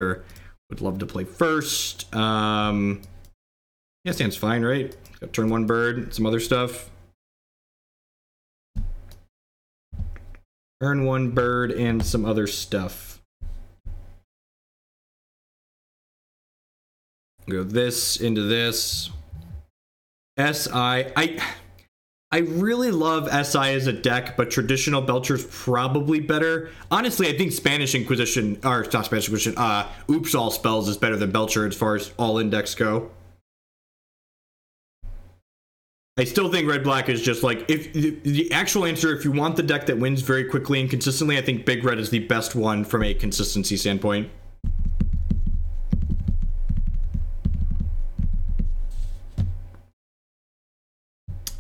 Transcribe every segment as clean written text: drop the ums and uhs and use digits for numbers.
would love to play first. Yeah, stand's fine, right? Got turn 1 bird, some other stuff. Turn 1 bird and some other stuff. Go this into this. SI. I really love SI as a deck, but traditional Belcher's probably better. Honestly, I think Spanish Inquisition, or not Spanish Inquisition, Oops All Spells is better than Belcher as far as all index go. I still think red-black is just like, if the actual answer, if you want the deck that wins very quickly and consistently, I think big red is the best one from a consistency standpoint.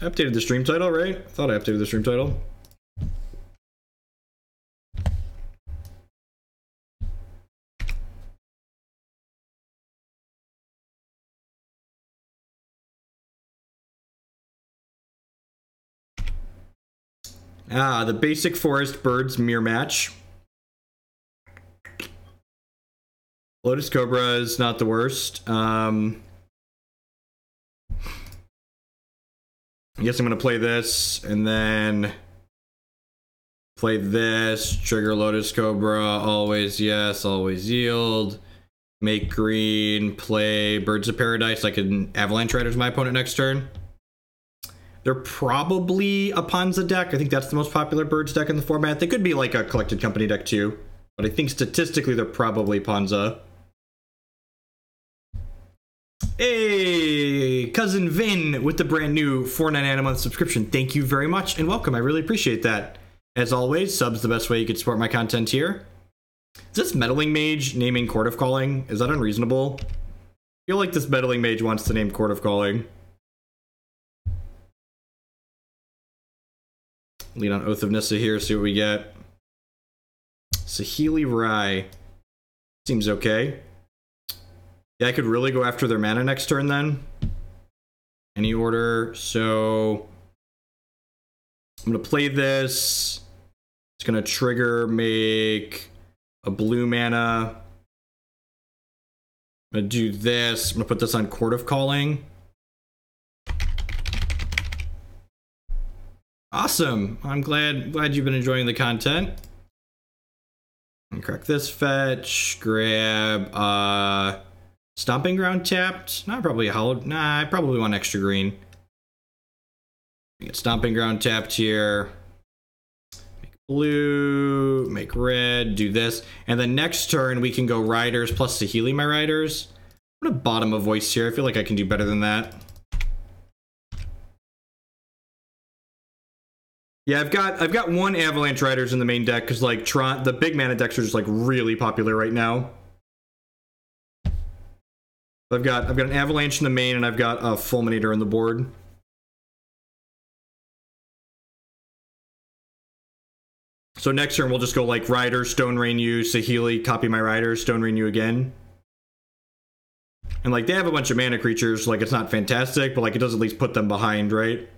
I updated the stream title, right? I thought I updated the stream title. The basic forest birds mirror match. Lotus Cobra is not the worst. I guess I'm going to play this, and then play this, trigger Lotus Cobra, always yes, always yield, make green, play Birds of Paradise, I can Avalanche Riders my opponent next turn. They're probably a Panza deck. I think that's the most popular Birds deck in the format. They could be like a Collected Company deck too, but I think statistically they're probably Panza. Hey, Cousin Vin with the brand new $4.99 a month subscription. Thank you very much and welcome. I really appreciate that. As always, subs the best way you could support my content here. Is this Meddling Mage naming Court of Calling? Is that unreasonable? I feel like this Meddling Mage wants to name Court of Calling. Lead on Oath of Nissa here, see what we get. Saheeli Rai. Seems okay. Yeah, I could really go after their mana next turn then. Any order. So I'm going to play this. It's going to trigger, make a blue mana. I'm going to do this. I'm going to put this on Court of Calling. Awesome. I'm glad you've been enjoying the content. And crack this fetch. Grab Stomping Ground tapped. Not probably a Hallowed. Nah, I probably want extra green. Get Stomping Ground tapped here. Make blue, make red, do this. And then next turn we can go Riders plus Saheeli my Riders. I'm gonna bottom a Voice here. I feel like I can do better than that. Yeah, I've got one Avalanche Riders in the main deck because like the big mana decks are just like really popular right now. I've got an Avalanche in the main and I've got a Fulminator in the board. So next turn we'll just go like Riders, Stone Rain you, Saheeli, copy my Riders, Stone Rain you again. And like they have a bunch of mana creatures, like it's not fantastic, but like it does at least put them behind, right?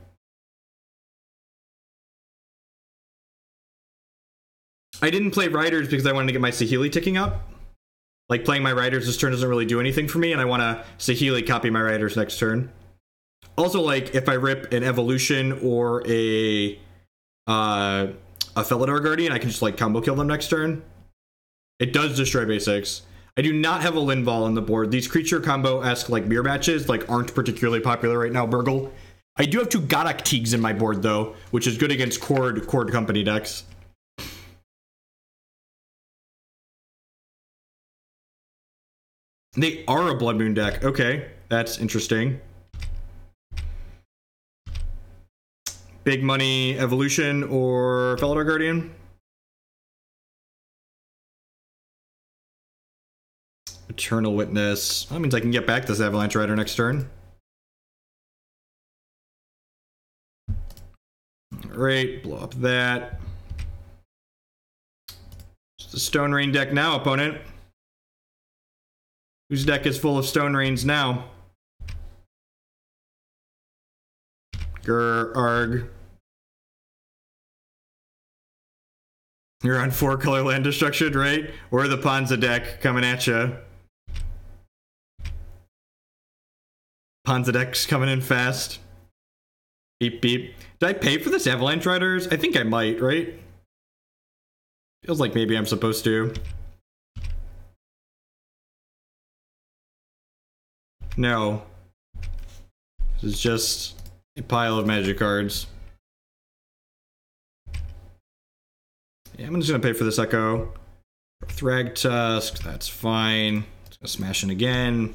I didn't play Riders because I wanted to get my Saheeli ticking up. Like, playing my Riders this turn doesn't really do anything for me, and I want to Saheeli copy my Riders next turn. Also, like, if I rip an Evolution or a Felidar Guardian, I can just, like, combo kill them next turn. It does destroy basics. I do not have a Linval on the board. These creature combo-esque, like, mirror matches, like, aren't particularly popular right now, Burgle. I do have 2 Gaddock Teegs in my board, though, which is good against Cord Company decks. They are a Blood Moon deck. Okay, that's interesting. Big Money Evolution or Felidar Guardian? Eternal Witness. That means I can get back this Avalanche Rider next turn. Alright, blow up that. It's the Stone Rain deck now, opponent. Whose deck is full of Stone Rains now? Grr, arg. You're on 4-color land destruction, right? Or the Ponza deck coming at you. Ponza deck's coming in fast. Beep, beep. Did I pay for this Avalanche Riders? I think I might, right? Feels like maybe I'm supposed to. No. This is just a pile of magic cards. Yeah, I'm just gonna pay for this Echo. Thragtusk, that's fine. Just gonna smash in again.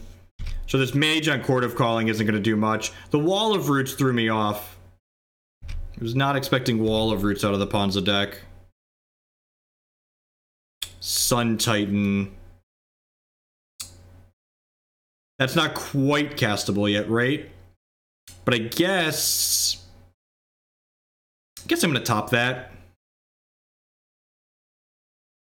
So this Mage on Court of Calling isn't gonna do much. The Wall of Roots threw me off. I was not expecting Wall of Roots out of the Ponza deck. Sun Titan. That's not quite castable yet, right? But I guess I'm gonna top that.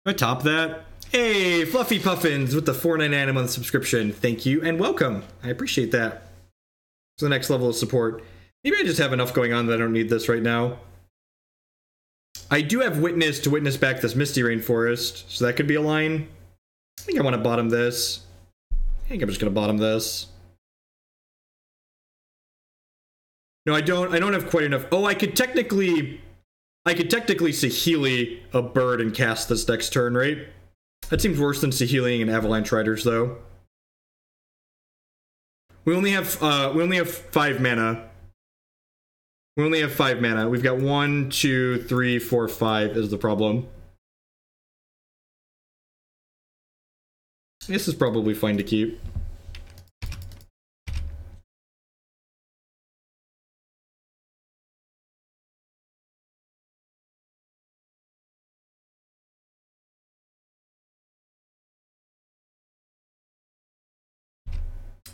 I top that. Hey, Fluffy Puffins with the $4.99 a month subscription. Thank you and welcome. I appreciate that. It's the next level of support. Maybe I just have enough going on that I don't need this right now. I do have Witness to witness back this Misty Rainforest, so that could be a line. I think I want to bottom this. I think I'm just gonna bottom this. No, I don't have quite enough. Oh, I could technically Saheeli a bird and cast this next turn, right? That seems worse than Saheeling and Avalanche Riders, though. We only have 5 mana. We only have 5 mana. We've got 1, 2, 3, 4, 5 is the problem. This is probably fine to keep.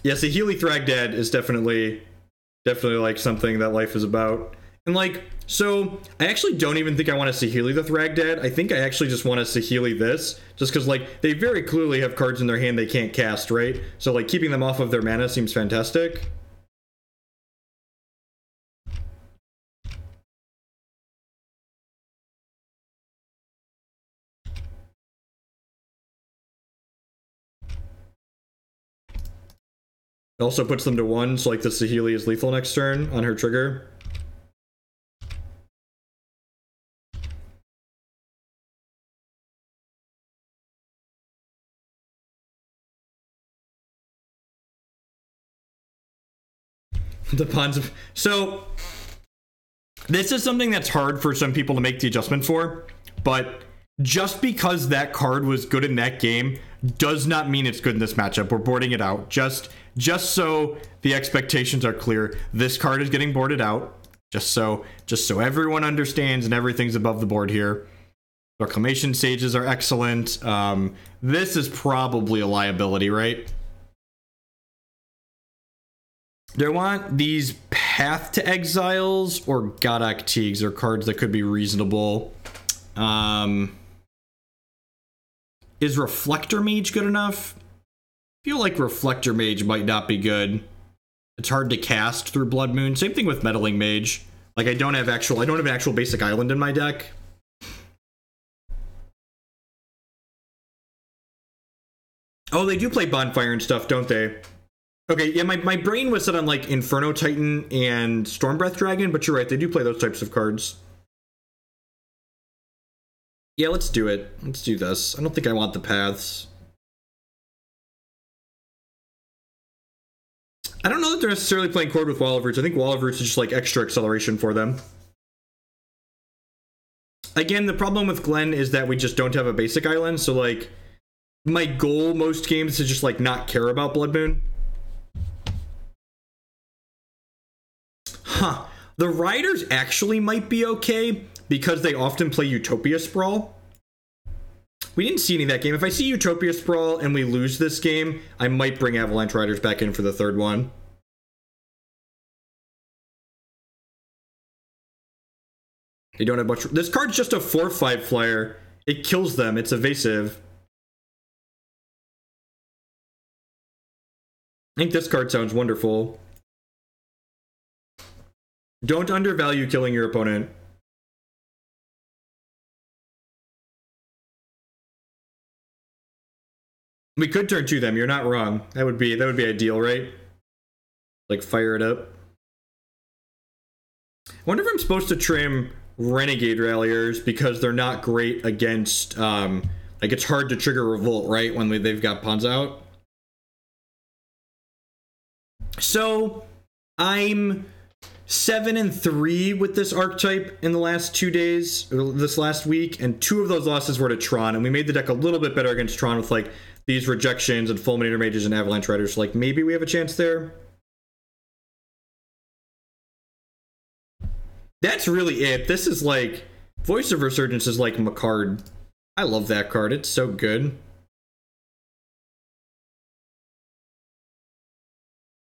Yeah, Saheeli Thragdad is definitely like something that life is about. And like, so I actually don't even think I want to Saheeli the Thragdad. I think I actually just want to Saheeli this, just because like they very clearly have cards in their hand they can't cast, right? So like keeping them off of their mana seems fantastic. It also puts them to 1, so like the Saheeli is lethal next turn on her trigger. The Ponza. So this is something that's hard for some people to make the adjustment for, but just because that card was good in that game does not mean it's good in this matchup. We're boarding it out. Just so the expectations are clear, this card is getting boarded out. Just so everyone understands and everything's above the board here. Reclamation Sages are excellent. This is probably a liability, right? Do I want these Path to Exiles or Gaddock Teegs? Are cards that could be reasonable. Is Reflector Mage good enough? I feel like Reflector Mage might not be good. It's hard to cast through Blood Moon. Same thing with Meddling Mage. Like I don't have an actual basic island in my deck. Oh, they do play Bonfire and stuff, don't they? Okay, yeah, my brain was set on like Inferno Titan and Stormbreath Dragon, but you're right, they do play those types of cards. Yeah, let's do it. Let's do this. I don't think I want the paths. I don't know that they're necessarily playing Chord with Wall of Roots. I think Wall of Roots is just like extra acceleration for them. Again, the problem with Glen is that we just don't have a basic island, so like my goal most games is just like not care about Blood Moon. Huh. The Riders actually might be okay because they often play Utopia Sprawl. We didn't see any of that game. If I see Utopia Sprawl and we lose this game, I might bring Avalanche Riders back in for the third one. They don't have much. This card's just a 4/5 flyer. It kills them. It's evasive. I think this card sounds wonderful. Don't undervalue killing your opponent. We could turn to them. You're not wrong. That would be ideal, right? Like fire it up. I wonder if I'm supposed to trim Renegade Ralliers because they're not great against like it's hard to trigger Revolt, right? When they've got pawns out. So I'm 7-3 with this archetype in the last 2 days, or this last week, and 2 of those losses were to Tron, and we made the deck a little bit better against Tron with like these rejections and Fulminator Mages and Avalanche Riders. Like maybe we have a chance there. That's really it. This is like Voice of Resurgence is like my card. I love that card. It's so good.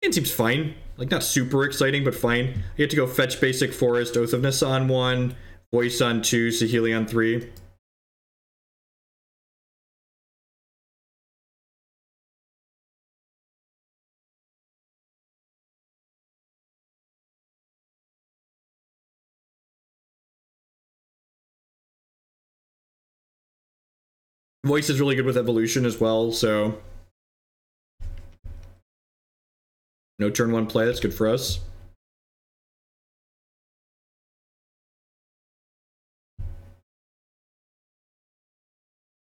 It seems fine. Like, not super exciting, but fine. You get to go fetch basic forest, Oath of Nissa on 1, Voice on 2, Saheeli on 3. Voice is really good with evolution as well, so no turn 1 play, that's good for us.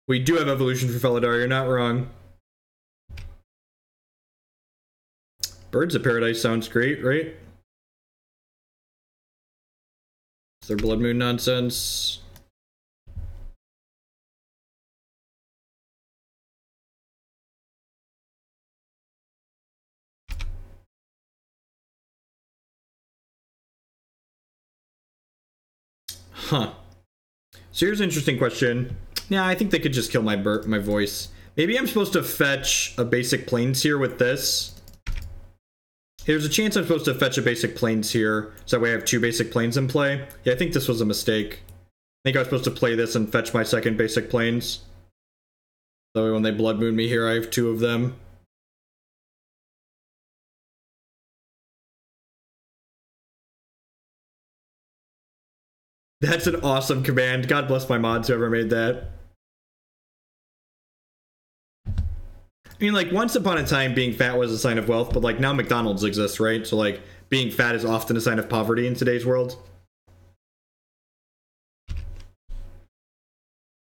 We do have evolution for Felidar, you're not wrong. Birds of Paradise sounds great, right? Is there Blood Moon nonsense? Huh. So here's an interesting question. Yeah, I think they could just kill my voice. Maybe I'm supposed to fetch a basic plains here with this. There's a chance I'm supposed to fetch a basic plains here, so that way I have 2 basic plains in play. Yeah, I think this was a mistake. I think I was supposed to play this and fetch my second basic plains. That way when they Blood Moon me here, I have 2 of them. That's an awesome command. God bless my mods, whoever made that. I mean, like, once upon a time, being fat was a sign of wealth, but, like, now McDonald's exists, right? So, like, being fat is often a sign of poverty in today's world.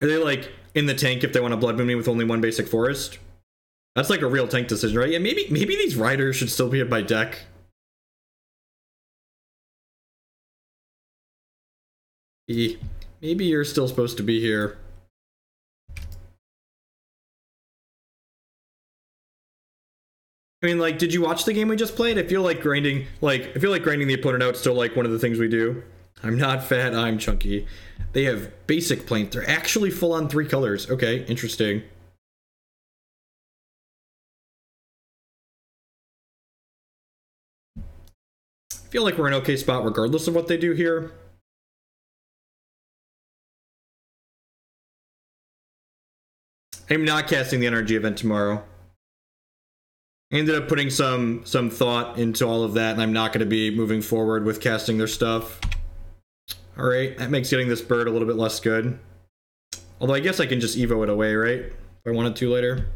Are they, like, in the tank if they want to Blood Moon me with only 1 basic forest? That's, like, a real tank decision, right? Yeah, maybe these riders should still be in my deck. Maybe you're still supposed to be here. I mean, like, did you watch the game we just played? I feel like grinding the opponent out is still like one of the things we do. I'm not fat, I'm chunky. They have basic plains. They're actually full on 3 colors. Okay, interesting. I feel like we're in an okay spot regardless of what they do here. I'm not casting the energy event tomorrow. I ended up putting some thought into all of that, and I'm not going to be moving forward with casting their stuff. Alright, that makes getting this bird a little bit less good. Although I guess I can just Evo it away, right? If I wanted to later.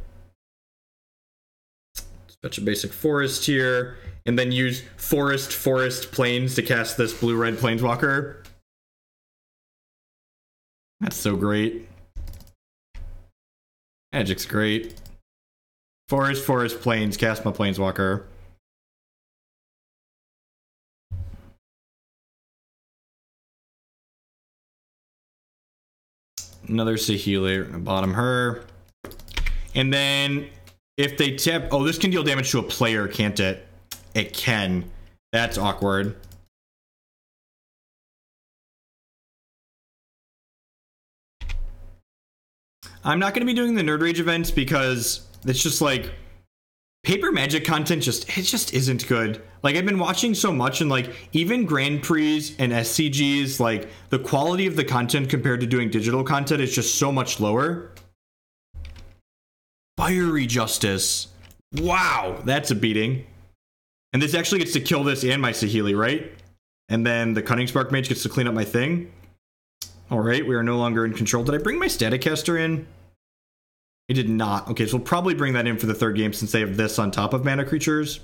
Let's fetch a basic forest here, and then use forest plains to cast this blue-red planeswalker. That's so great. Magic's great. Forest plains, cast my planeswalker. Another Saheeli, bottom her. And then if they tap, oh, this can deal damage to a player, can't it? It can. That's awkward. I'm not going to be doing the Nerd Rage events because it's just like paper Magic content just isn't good. Like, I've been watching so much, and like even Grand Prix and SCGs, like the quality of the content compared to doing digital content is just so much lower. Fiery Justice. Wow, that's a beating. And this actually gets to kill this and my Saheeli, right? And then the Cunning Spark Mage gets to clean up my thing. Alright, we are no longer in control. Did I bring my Staticaster in? It did not. Okay, so we'll probably bring that in for the third game since they have this on top of mana creatures.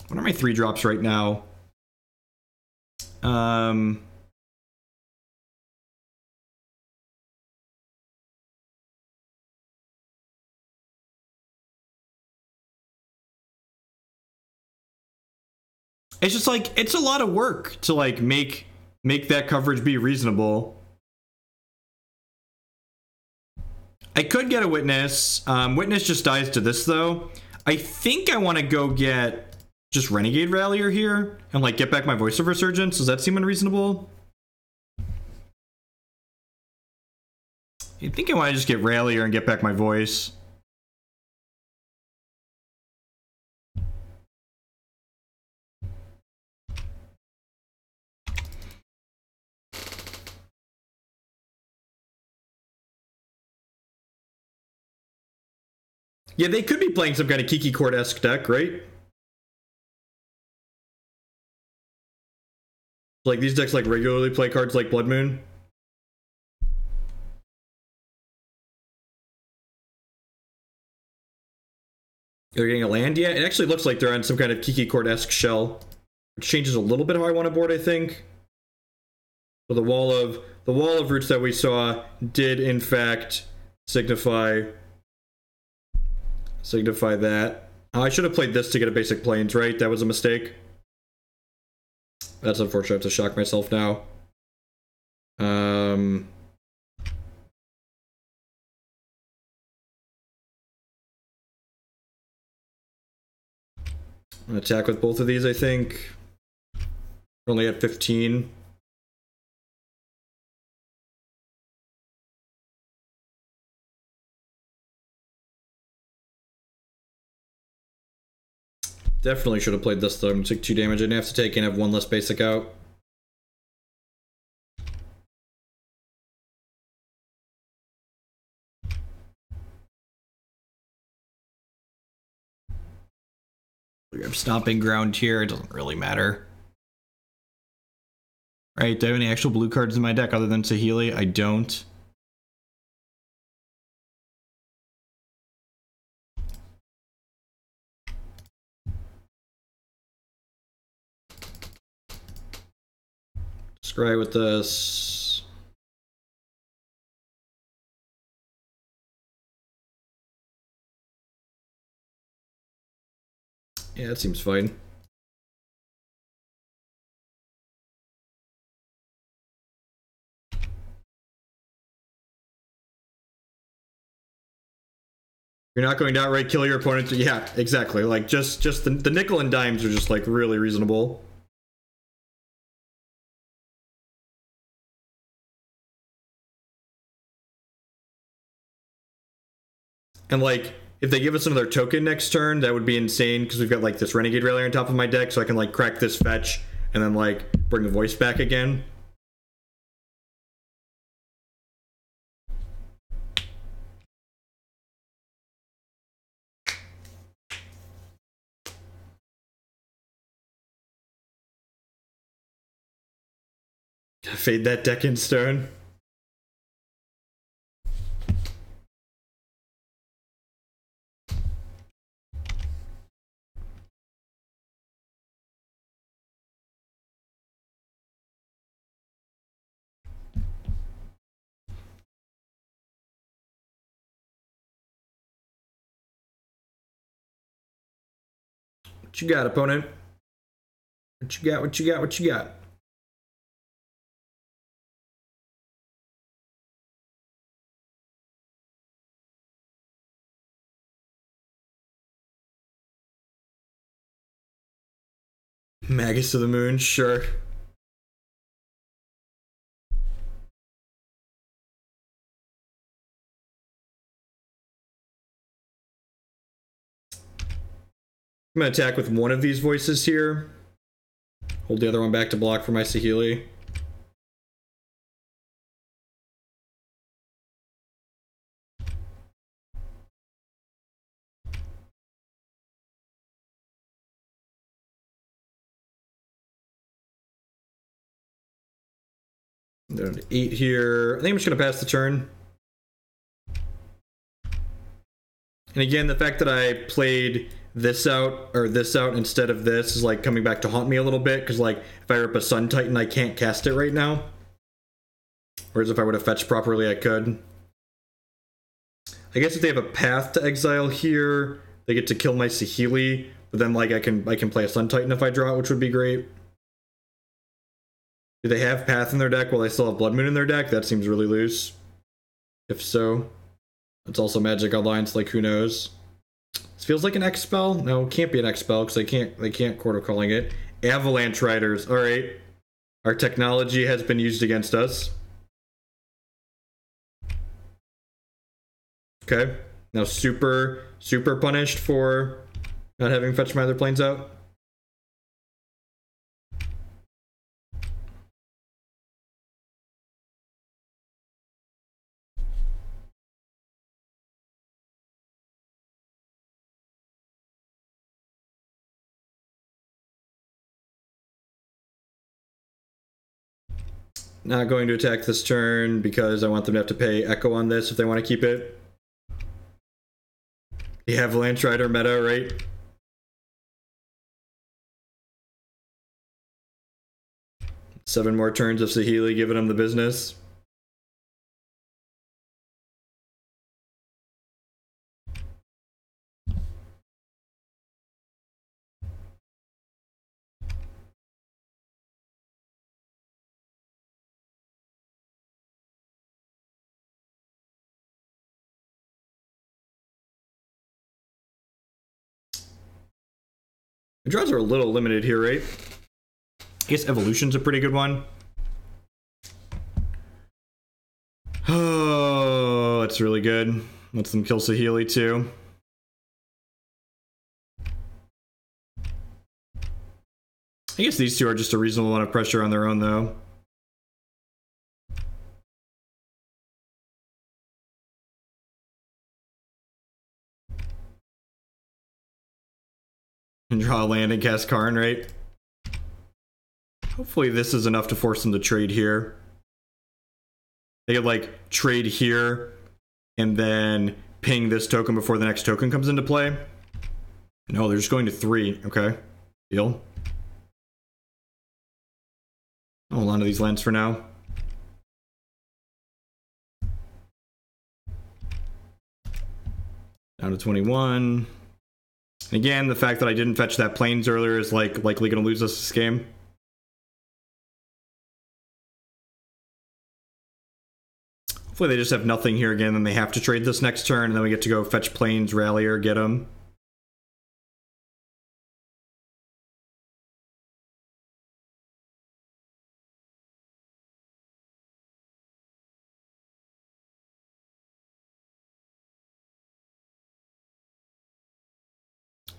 What are my 3-drops right now? It's just like, it's a lot of work to like make that coverage be reasonable. I could get a Witness. Witness just dies to this though. I think I want to go get just Renegade Rallier here and like get back my Voice of Resurgence. Does that seem unreasonable? I think I want to just get Rallier and get back my Voice. Yeah, they could be playing some kind of Kiki Court-esque deck, right? Like, these decks, like, regularly play cards like Blood Moon. They're getting a land? Yeah, it actually looks like they're on some kind of Kiki Court-esque shell. Which changes a little bit how I want to board, I think. So the wall of roots that we saw did, in fact, signify that. I should have played this to get a basic plains, right? That was a mistake. That's unfortunate. I have to shock myself now. I'm gonna attack with both of these, I think. We're only at 15. Definitely should have played this though. I'm gonna take 2 damage. I didn't have to take and have 1 less basic out. We have Stomping Ground here. It doesn't really matter. Right, do I have any actual blue cards in my deck other than Saheeli? I don't. Scry with this. Yeah, that seems fine. You're not going to outright kill your opponent. Yeah, exactly. Like, just the nickel and dimes are just, like, really reasonable. And, like, if they give us another token next turn, that would be insane, because we've got, like, this Renegade Rallier on top of my deck, so I can, like, crack this fetch, and then, like, bring the voice back again. Fade that deck in stone. What you got, opponent? What you got, what you got, what you got? Magus of the Moon, sure. I'm gonna attack with one of these voices here. Hold the other one back to block for my Saheeli. Down to 8 here. I think I'm just gonna pass the turn. And again, the fact that I played this out or this out instead of this is like coming back to haunt me a little bit, because like if I rip a Sun Titan, I can't cast it right now. Whereas if I would have fetched properly, I could. I guess if they have a path to exile here, they get to kill my Saheeli, but then like I can play a Sun Titan if I draw it, which would be great. Do they have path in their deck while they still have Blood Moon in their deck? That seems really loose. If so, it's also Magic Alliance, like who knows? This feels like an X spell. No, it can't be an X spell because they can't Court of Calling it. Avalanche Riders. All right, our technology has been used against us. Okay, now super punished for not having fetched my other planes out. Not going to attack this turn because I want them to have to pay Echo on this if they want to keep it. The Avalanche Rider meta, right? Seven more turns of Saheeli giving him the business. The draws are a little limited here, right? I guess Evolution's a pretty good one. Oh, that's really good. Lets them kill Saheeli too. I guess these two are just a reasonable amount of pressure on their own, though. And draw a land and cast Karn, right? Hopefully this is enough to force them to trade here. They could, like, trade here and then ping this token before the next token comes into play. No, they're just going to 3. Okay. Deal. I'll hold on to these lands for now. Down to 21. Again, the fact that I didn't fetch that plains earlier is like likely going to lose us this game. Hopefully they just have nothing here again, then they have to trade this next turn, and then we get to go fetch plains, Rallier, get them.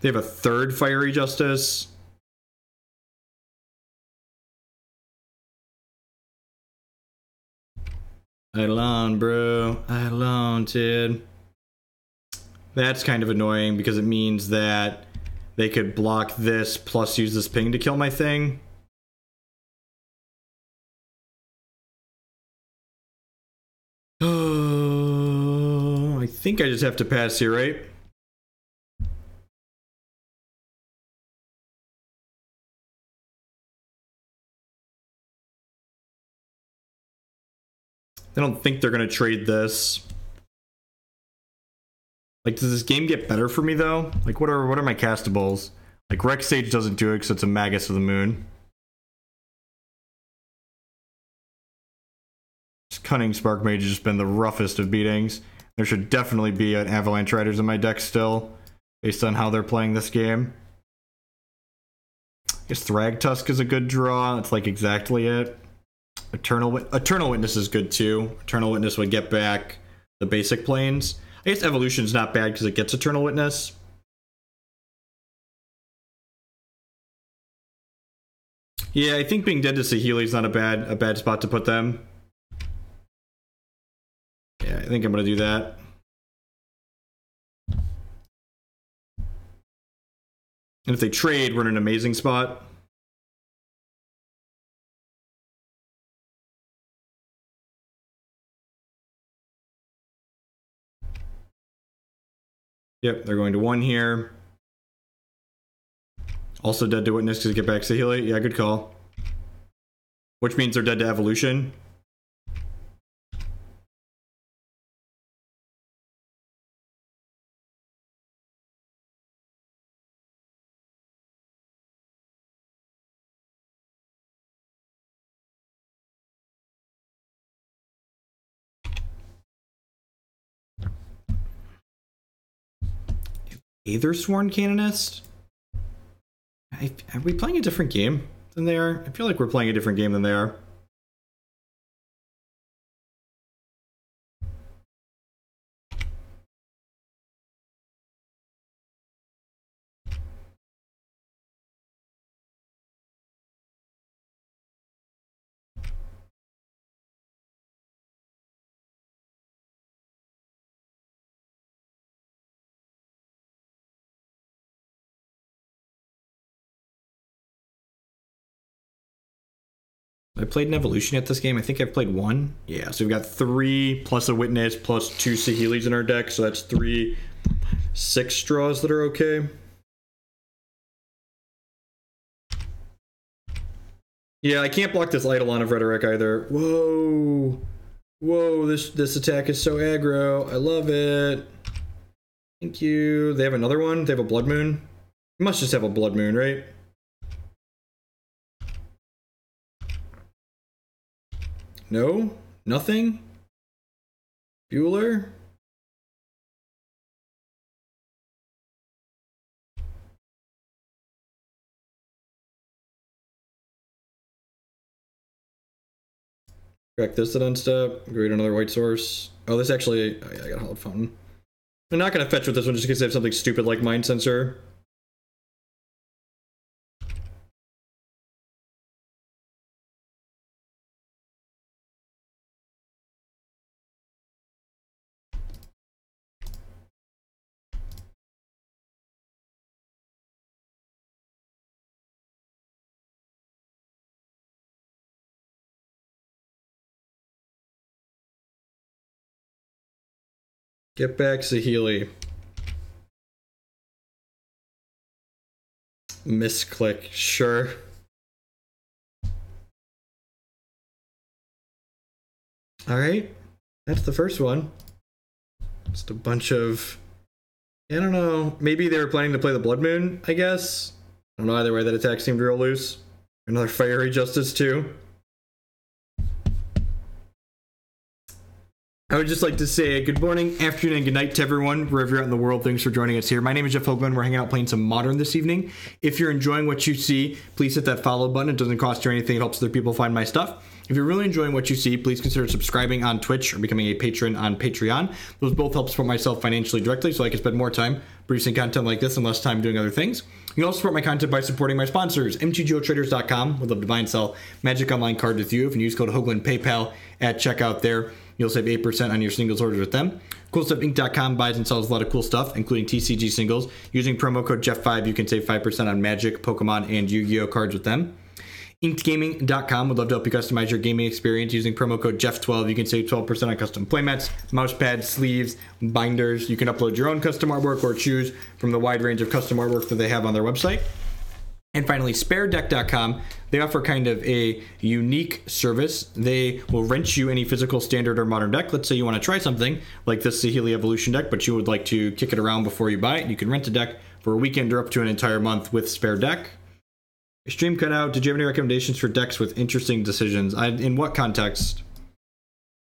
They have a third Fiery Justice. Eidolon, bro. Eidolon, dude. That's kind of annoying because it means that they could block this plus use this ping to kill my thing. Oh, I think I just have to pass here, right? I don't think they're going to trade this. Like, does this game get better for me, though? Like, what are my castables? Like, Rex Sage doesn't do it because it's a Magus of the Moon. Cunning Spark Mage has just been the roughest of beatings. There should definitely be an Avalanche Riders in my deck still, based on how they're playing this game. I guess Thragtusk is a good draw. It's like exactly it. Eternal Witness is good too. Eternal Witness would get back the basic planes. I guess Evolution's not bad because it gets Eternal Witness. Yeah, I think being dead to Saheeli is not a bad spot to put them. Yeah, I think I'm gonna do that. And if they trade, we're in an amazing spot. Yep, they're going to 1 here. Also dead to Witness to get back Saheeli. Yeah, good call. Which means they're dead to Evolution. Aethersworn Canonist? Are we playing a different game than they are? I feel like we're playing a different game than they are. I played an Evolution at this game. I think I've played 1. Yeah, so we've got 3 plus a Witness plus 2 Saheelis in our deck. So that's 3, 6 draws that are okay. Yeah, I can't block this Eidolon of Rhetoric either. Whoa. Whoa, this attack is so aggro. I love it. Thank you. They have another one? They have a Blood Moon? You must just have a Blood Moon, right? No? Nothing? Bueller? Correct this at unstep. Create another white source. Oh, this actually... Oh yeah, I got Hallowed Fountain. I'm not going to fetch with this one just in case they have something stupid like Mind Sensor. Get back Saheeli. Misclick, sure. Alright, that's the first one. Just a bunch of... I don't know, maybe they were planning to play the Blood Moon, I guess? I don't know, either way, that attack seemed real loose. Another Fiery Justice too. I would just like to say good morning, afternoon, and good night to everyone, wherever you're at in the world. Thanks for joining us here. My name is Jeff Hoagland. We're hanging out playing some Modern this evening. If you're enjoying what you see, please hit that follow button. It doesn't cost you anything. It helps other people find my stuff. If you're really enjoying what you see, please consider subscribing on Twitch or becoming a patron on Patreon. Those both help support myself financially directly so I can spend more time producing content like this and less time doing other things. You can also support my content by supporting my sponsors, mtgotraders.com. Would love to buy and sell Magic Online cards with you. If you use code Hoagland PayPal at checkout there, you'll save 8% on your singles orders with them. CoolStuffInc.com buys and sells a lot of cool stuff, including TCG singles. Using promo code Jeff5, you can save 5% on Magic, Pokemon, and Yu-Gi-Oh cards with them. InkedGaming.com would love to help you customize your gaming experience. Using promo code Jeff12, you can save 12% on custom playmats, mouse pads, sleeves, binders. You can upload your own custom artwork or choose from the wide range of custom artwork that they have on their website. And finally, SpareDeck.com. They offer kind of a unique service. They will rent you any physical standard or modern deck. Let's say you want to try something like this Saheeli Evolution deck, but you would like to kick it around before you buy it. You can rent a deck for a weekend or up to an entire month with Spare Deck. Stream cut out. Did you have any recommendations for decks with interesting decisions? In what context?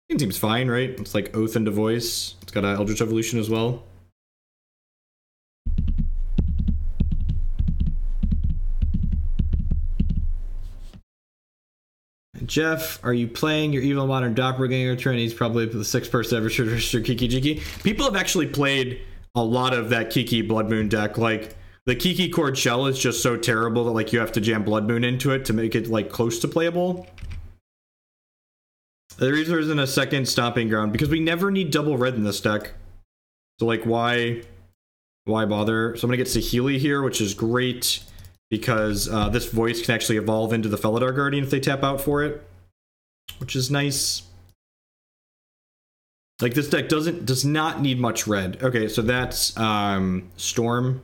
It seems fine, right? It's like Oath into Voice. It's got an Eldritch Evolution as well. Jeff, are you playing your Evil Modern Doppelganger turn? He's probably the 6th person ever to register Kiki Jiki. People have actually played a lot of that Kiki Blood Moon deck. Like, the Kiki Cord Shell is just so terrible that, like, you have to jam Blood Moon into it to make it, like, close to playable. The reason there isn't a second Stomping Ground, because we never need double red in this deck. So, like, why bother? So I'm gonna get Saheeli here, which is great, because this voice can actually evolve into the Felidar Guardian if they tap out for it, which is nice. Like, this deck does not need much red. Okay, so that's Storm.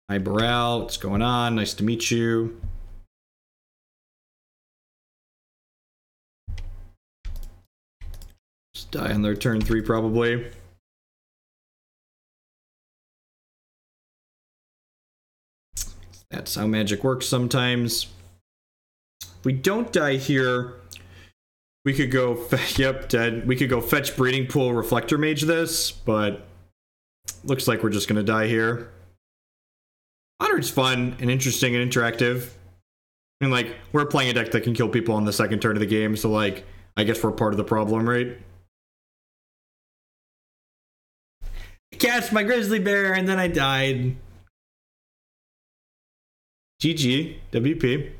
Hi, Burrell. What's going on? Nice to meet you. Just die on their turn 3, probably. That's how Magic works sometimes. If we don't die here, we could go... Yep, dead. We could go fetch Breeding Pool, Reflector Mage this, but looks like we're just going to die here. Modern's fun and interesting and interactive. I mean, like, we're playing a deck that can kill people on the second turn of the game, so, like, I guess we're part of the problem, right? I cast my Grizzly Bear, and then I died. GG, WP.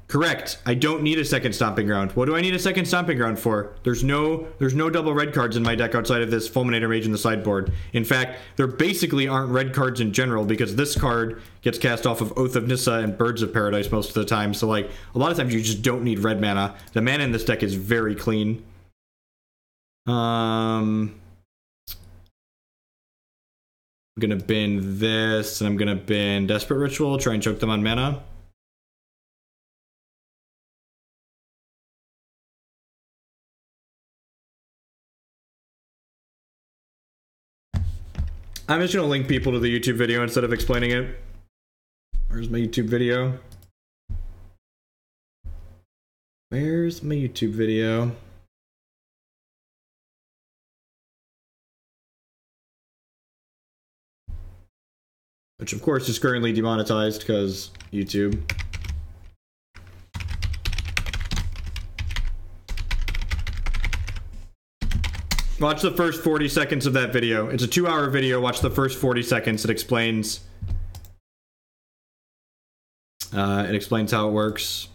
Correct. I don't need a second Stomping Ground. What do I need a second Stomping Ground for? There's no double red cards in my deck outside of this Fulminator Mage in the sideboard. In fact, there basically aren't red cards in general because this card gets cast off of Oath of Nissa and Birds of Paradise most of the time. So, like, a lot of times you just don't need red mana. The mana in this deck is very clean. I'm gonna bin this, and I'm gonna bin Desperate Ritual, try and choke them on mana. I'm just gonna link people to the YouTube video instead of explaining it. Where's my YouTube video? Where's my YouTube video? Which of course is currently demonetized because YouTube. Watch the first 40 seconds of that video. It's a 2-hour video. Watch the first 40 seconds. It explains how it works.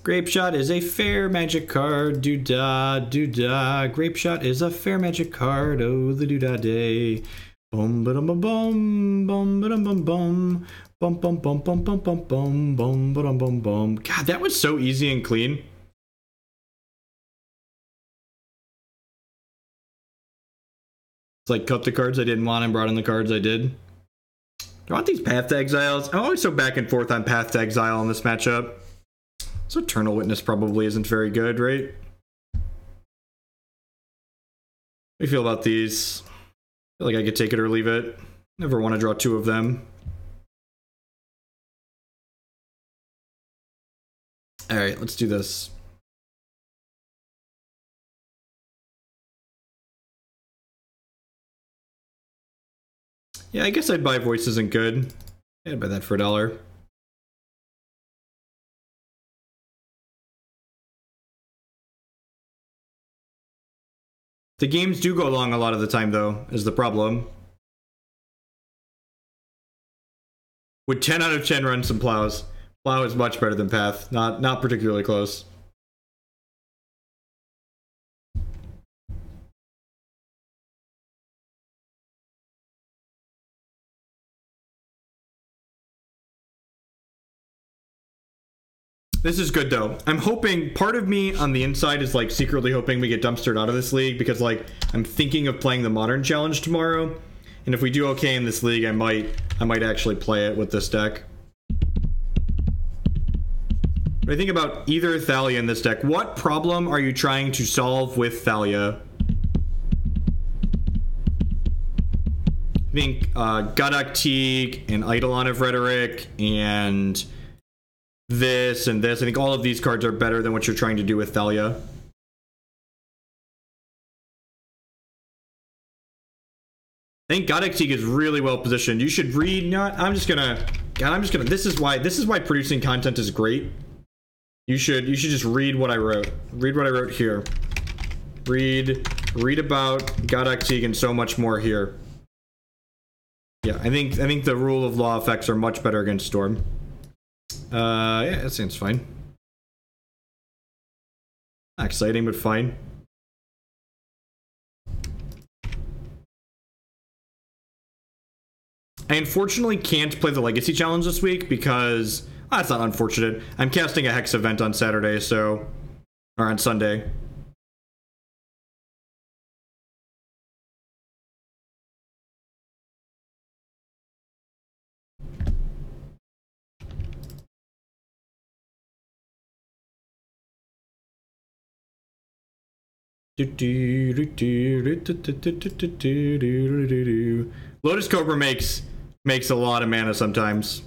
Grape Shot is a fair magic card. Doo-dah, doo-dah. Grape Shot is a fair magic card. Oh, the doo-dah day. Bum ba dum bum bum bum ba dum bum bum. Bum bum bum bum bum bum bum bum ba dum bum bum. God, that was so easy and clean. It's like cut the cards I didn't want and brought in the cards I did. Do I want these Path to Exiles? I'm always so back and forth on Path to Exile in this matchup. So Eternal Witness probably isn't very good, right? How do you feel about these? I feel like I could take it or leave it. Never want to draw 2 of them. Alright, let's do this. Yeah, I guess I'd buy Voice Isn't Good. I'd buy that for $1. The games do go long a lot of the time, though, is the problem. Would 10 out of 10 run some Plows? Plow is much better than Path. Not particularly close. This is good, though. I'm hoping, part of me on the inside is, like, secretly hoping we get dumpstered out of this league, because, like, I'm thinking of playing the Modern Challenge tomorrow, and if we do okay in this league, I might actually play it with this deck. When I think about either Thalia in this deck, what problem are you trying to solve with Thalia? I think Gaddock Teeg and Eidolon of Rhetoric and this and this. I think all of these cards are better than what you're trying to do with Thalia. I think Gaddock Teeg is really well positioned. You should read. Not. I'm just gonna. This is why producing content is great. You should just read what I wrote. Read what I wrote here. Read about Gaddock Teeg and so much more here. Yeah, I think the rule of law effects are much better against Storm. Yeah, that seems fine. Not exciting, but fine. I unfortunately can't play the Legacy Challenge this week because... Oh, that's not unfortunate. I'm casting a Hex event on Saturday, so... Or on Sunday. Lotus Cobra makes a lot of mana sometimes.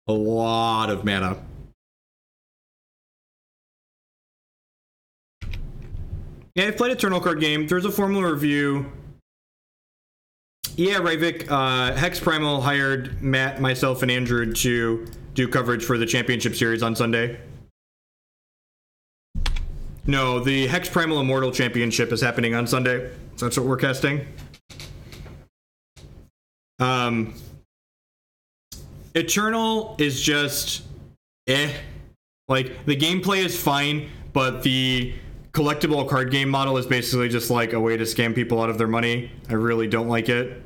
A lot of mana. Yeah, I've played Eternal card game. There's a formal review. Yeah, Ryvik, Hex Primal hired Matt, myself, and Andrew to do coverage for the Championship Series on Sunday. No, the Hex Primal Immortal Championship is happening on Sunday. So that's what we're casting. Eternal is just like the gameplay is fine, but the collectible card game model is basically just like a way to scam people out of their money. I really don't like it.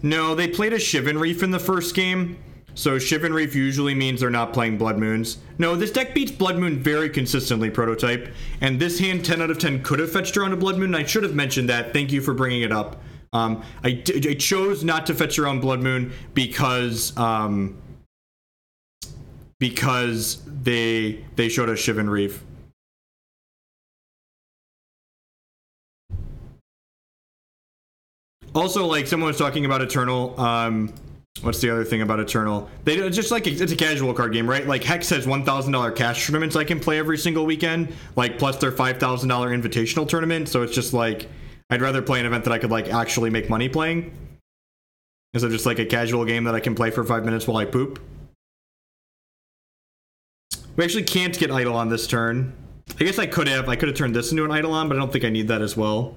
No, they played a Shivan Reef in the first game. So Shivan Reef usually means they're not playing Blood Moons. No, this deck beats Blood Moon very consistently, Prototype. And this hand, 10 out of 10, could have fetched around a Blood Moon. I should have mentioned that. Thank you for bringing it up. I chose not to fetch around Blood Moon because they showed us Shivan Reef. Also, like, someone was talking about Eternal. What's the other thing about Eternal? They just like it's a casual card game, right? Like Hex has $1,000 cash tournaments I can play every single weekend, like plus their $5,000 invitational tournament. So it's just like I'd rather play an event that I could like actually make money playing, instead of just like a casual game that I can play for 5 minutes while I poop. We actually can't get Eidolon this turn. I guess I could have turned this into an Eidolon, but I don't think I need that as well.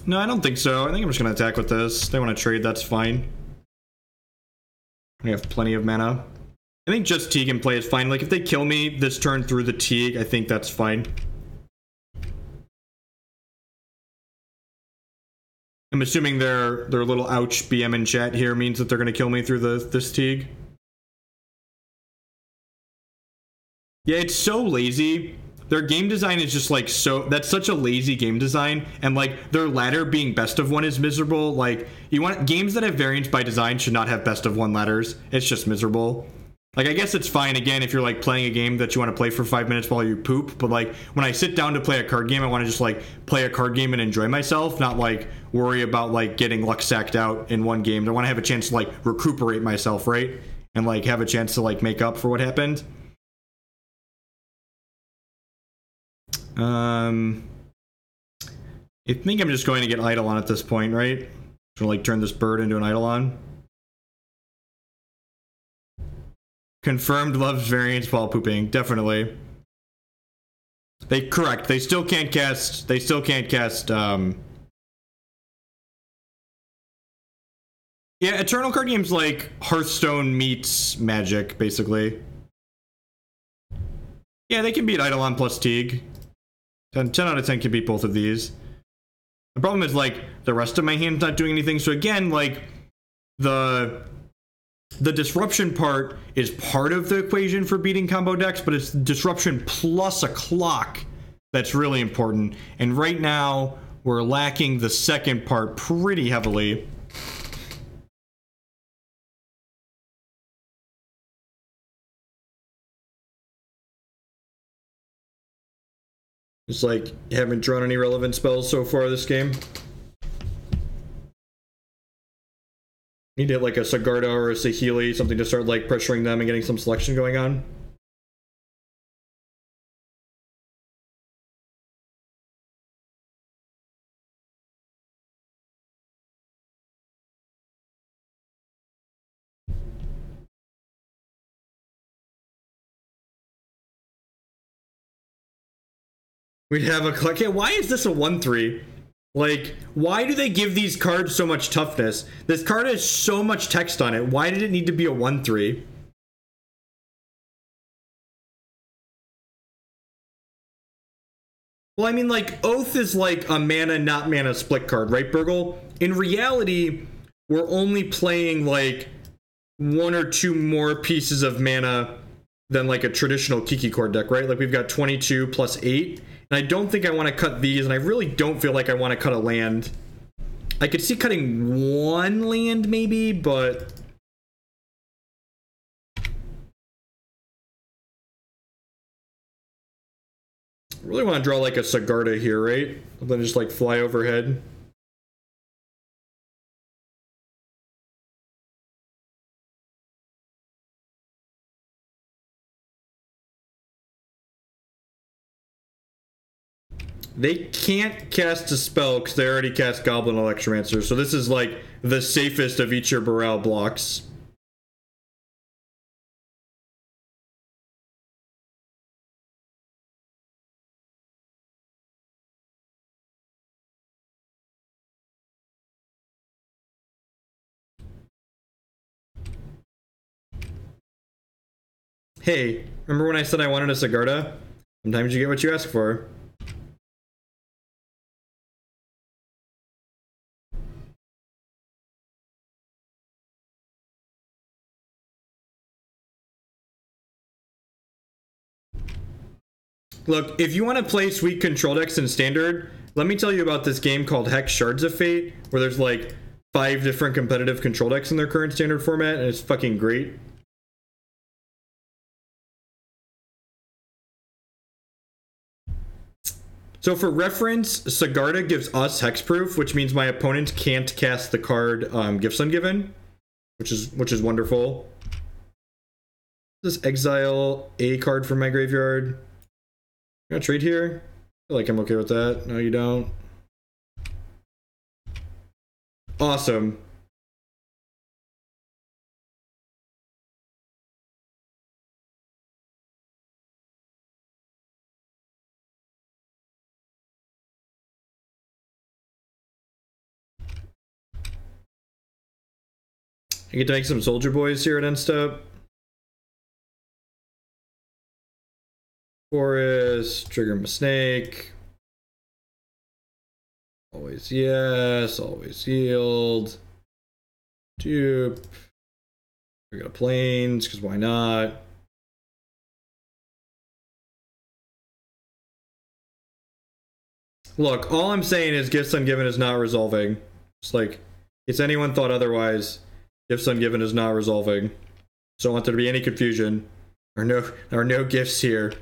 No, I don't think so. I think I'm just going to attack with this. If they want to trade, that's fine. We have plenty of mana. I think just Teeg in play is fine. Like, if they kill me this turn through the Teeg, I think that's fine. I'm assuming their little ouch BM in chat here means that they're going to kill me through this Teeg. Yeah, it's so lazy. Their game design is just like that's such a lazy game design, and like their ladder being best of one is miserable. Like, you want games that have variance by design should not have best of one ladders. It's just miserable. Like, I guess it's fine again if you're like playing a game that you want to play for 5 minutes while you poop, but like when I sit down to play a card game, I want to just like play a card game and enjoy myself, not like worry about like getting luck sacked out in one game. I want to have a chance to like recuperate myself, right? And like have a chance to like make up for what happened. I think I'm just going to get Eidolon at this point, right? So like turn this bird into an Eidolon. Confirmed loves variance while pooping, definitely. Correct. They still can't cast. Yeah, Eternal card games like Hearthstone meets Magic, basically. Yeah, they can beat Eidolon plus Teeg. 10 out of 10 can beat both of these. The problem is, like, the rest of my hand's not doing anything. So again, like, the disruption part is part of the equation for beating combo decks, but it's disruption plus a clock that's really important. And right now, we're lacking the second part pretty heavily. Just like, haven't drawn any relevant spells so far this game. Need to hit like a Sigarda or a Saheeli, something to start like pressuring them and getting some selection going on. We'd have a click. Yeah, why is this a 1/3? Like, why do they give these cards so much toughness? This card has so much text on it. Why did it need to be a 1/3? Well, I mean, like, Oath is like a mana, not mana split card, right, Burgle? In reality, we're only playing, like, 1 or 2 more pieces of mana than, like, a traditional Kiki Core deck, right? Like, we've got 22 plus 8, and I don't think I want to cut these, and I really don't feel like I want to cut a land. I could see cutting 1 land, maybe, but... I really want to draw like a Sigarda here, right? And then just like fly overhead. They can't cast a spell because they already cast Goblin Electromancer. So this is like the safest of each your Burrell blocks. Hey, remember when I said I wanted a Sigarda? Sometimes you get what you ask for. Look, if you want to play sweet control decks in Standard, let me tell you about this game called Hex Shards of Fate, where there's like 5 different competitive control decks in their current Standard format, and it's fucking great. So for reference, Sigarda gives us hexproof, which means my opponent can't cast the card Gifts Ungiven, which is wonderful. Just exile a card from my graveyard. You gonna trade here? I feel like I'm okay with that. No, you don't. Awesome. I get to make some Soldier Boys here at end step. Forest, trigger my snake. Always yes, always yield. Dupe. We got planes, because why not? Look, all I'm saying is Gifts Ungiven is not resolving. It's like, if anyone thought otherwise, Gifts Ungiven is not resolving. So I don't want there to be any confusion. There are no gifts here.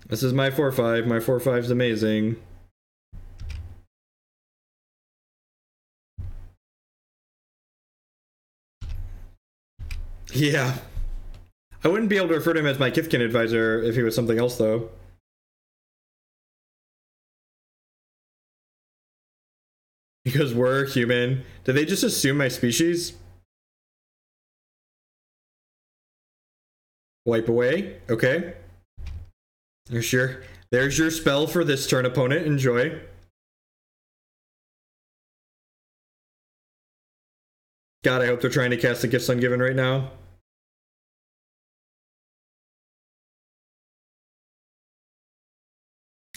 This is my 4/5. My 4/5 is amazing. Yeah. I wouldn't be able to refer to him as my Kifkin advisor if he was something else, though. Because we're human. Did they just assume my species? Wipe away. Okay. There's your spell for this turn, opponent. Enjoy. God, I hope they're trying to cast the Gifts Ungiven right now.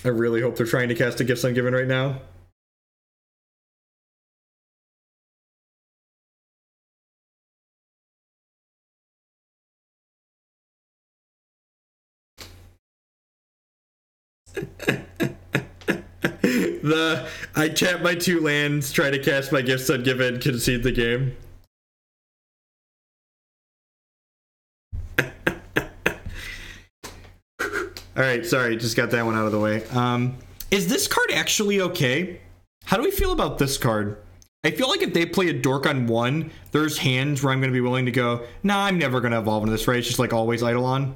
I really hope they're trying to cast a Gifts Ungiven right now. I tap my 2 lands, try to cast my Gifts Ungiven, concede the game. Alright, sorry, just got that one out of the way. Is this card actually okay? How do we feel about this card? I feel like if they play a Dork on 1, there's hands where I'm going to be willing to go, nah, I'm never going to evolve into this, right? It's just like always Eidolon.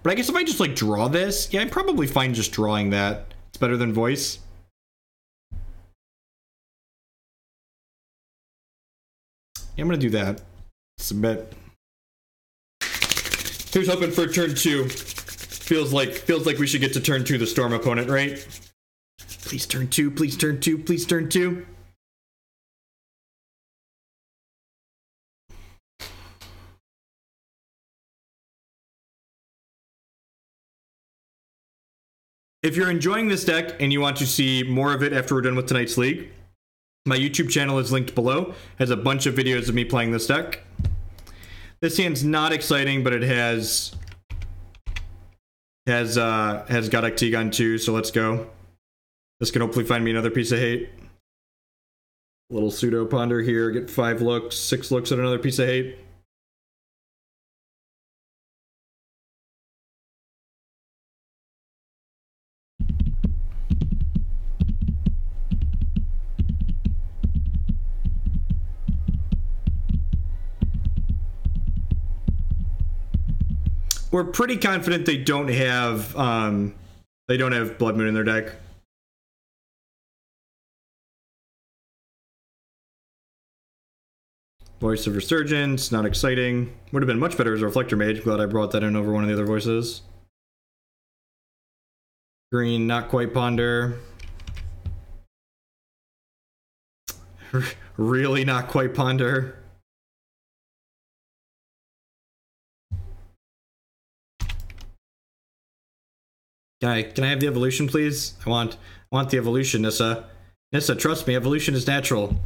But I guess if I just like draw this, yeah, I'm probably fine just drawing that. It's better than Voice. Yeah, I'm going to do that. Submit. Here's hoping for turn 2. Feels like we should get to turn 2 the storm opponent, right? Please turn 2, please turn 2, please turn 2. If you're enjoying this deck and you want to see more of it after we're done with tonight's league, my YouTube channel is linked below. It has a bunch of videos of me playing this deck. This hand's not exciting, but it has Gaddock Teeg on 2, so let's go. This can hopefully find me another piece of hate. Little pseudo ponder here, get 5 looks, 6 looks at another piece of hate. We're pretty confident they don't have Blood Moon in their deck. Voice of Resurgence, not exciting. Would have been much better as a Reflector Mage. Glad I brought that in over one of the other voices. Green, not quite Ponder. Really not quite Ponder. Can I have the evolution, please? I want the evolution, Nissa. Nissa, trust me, evolution is natural.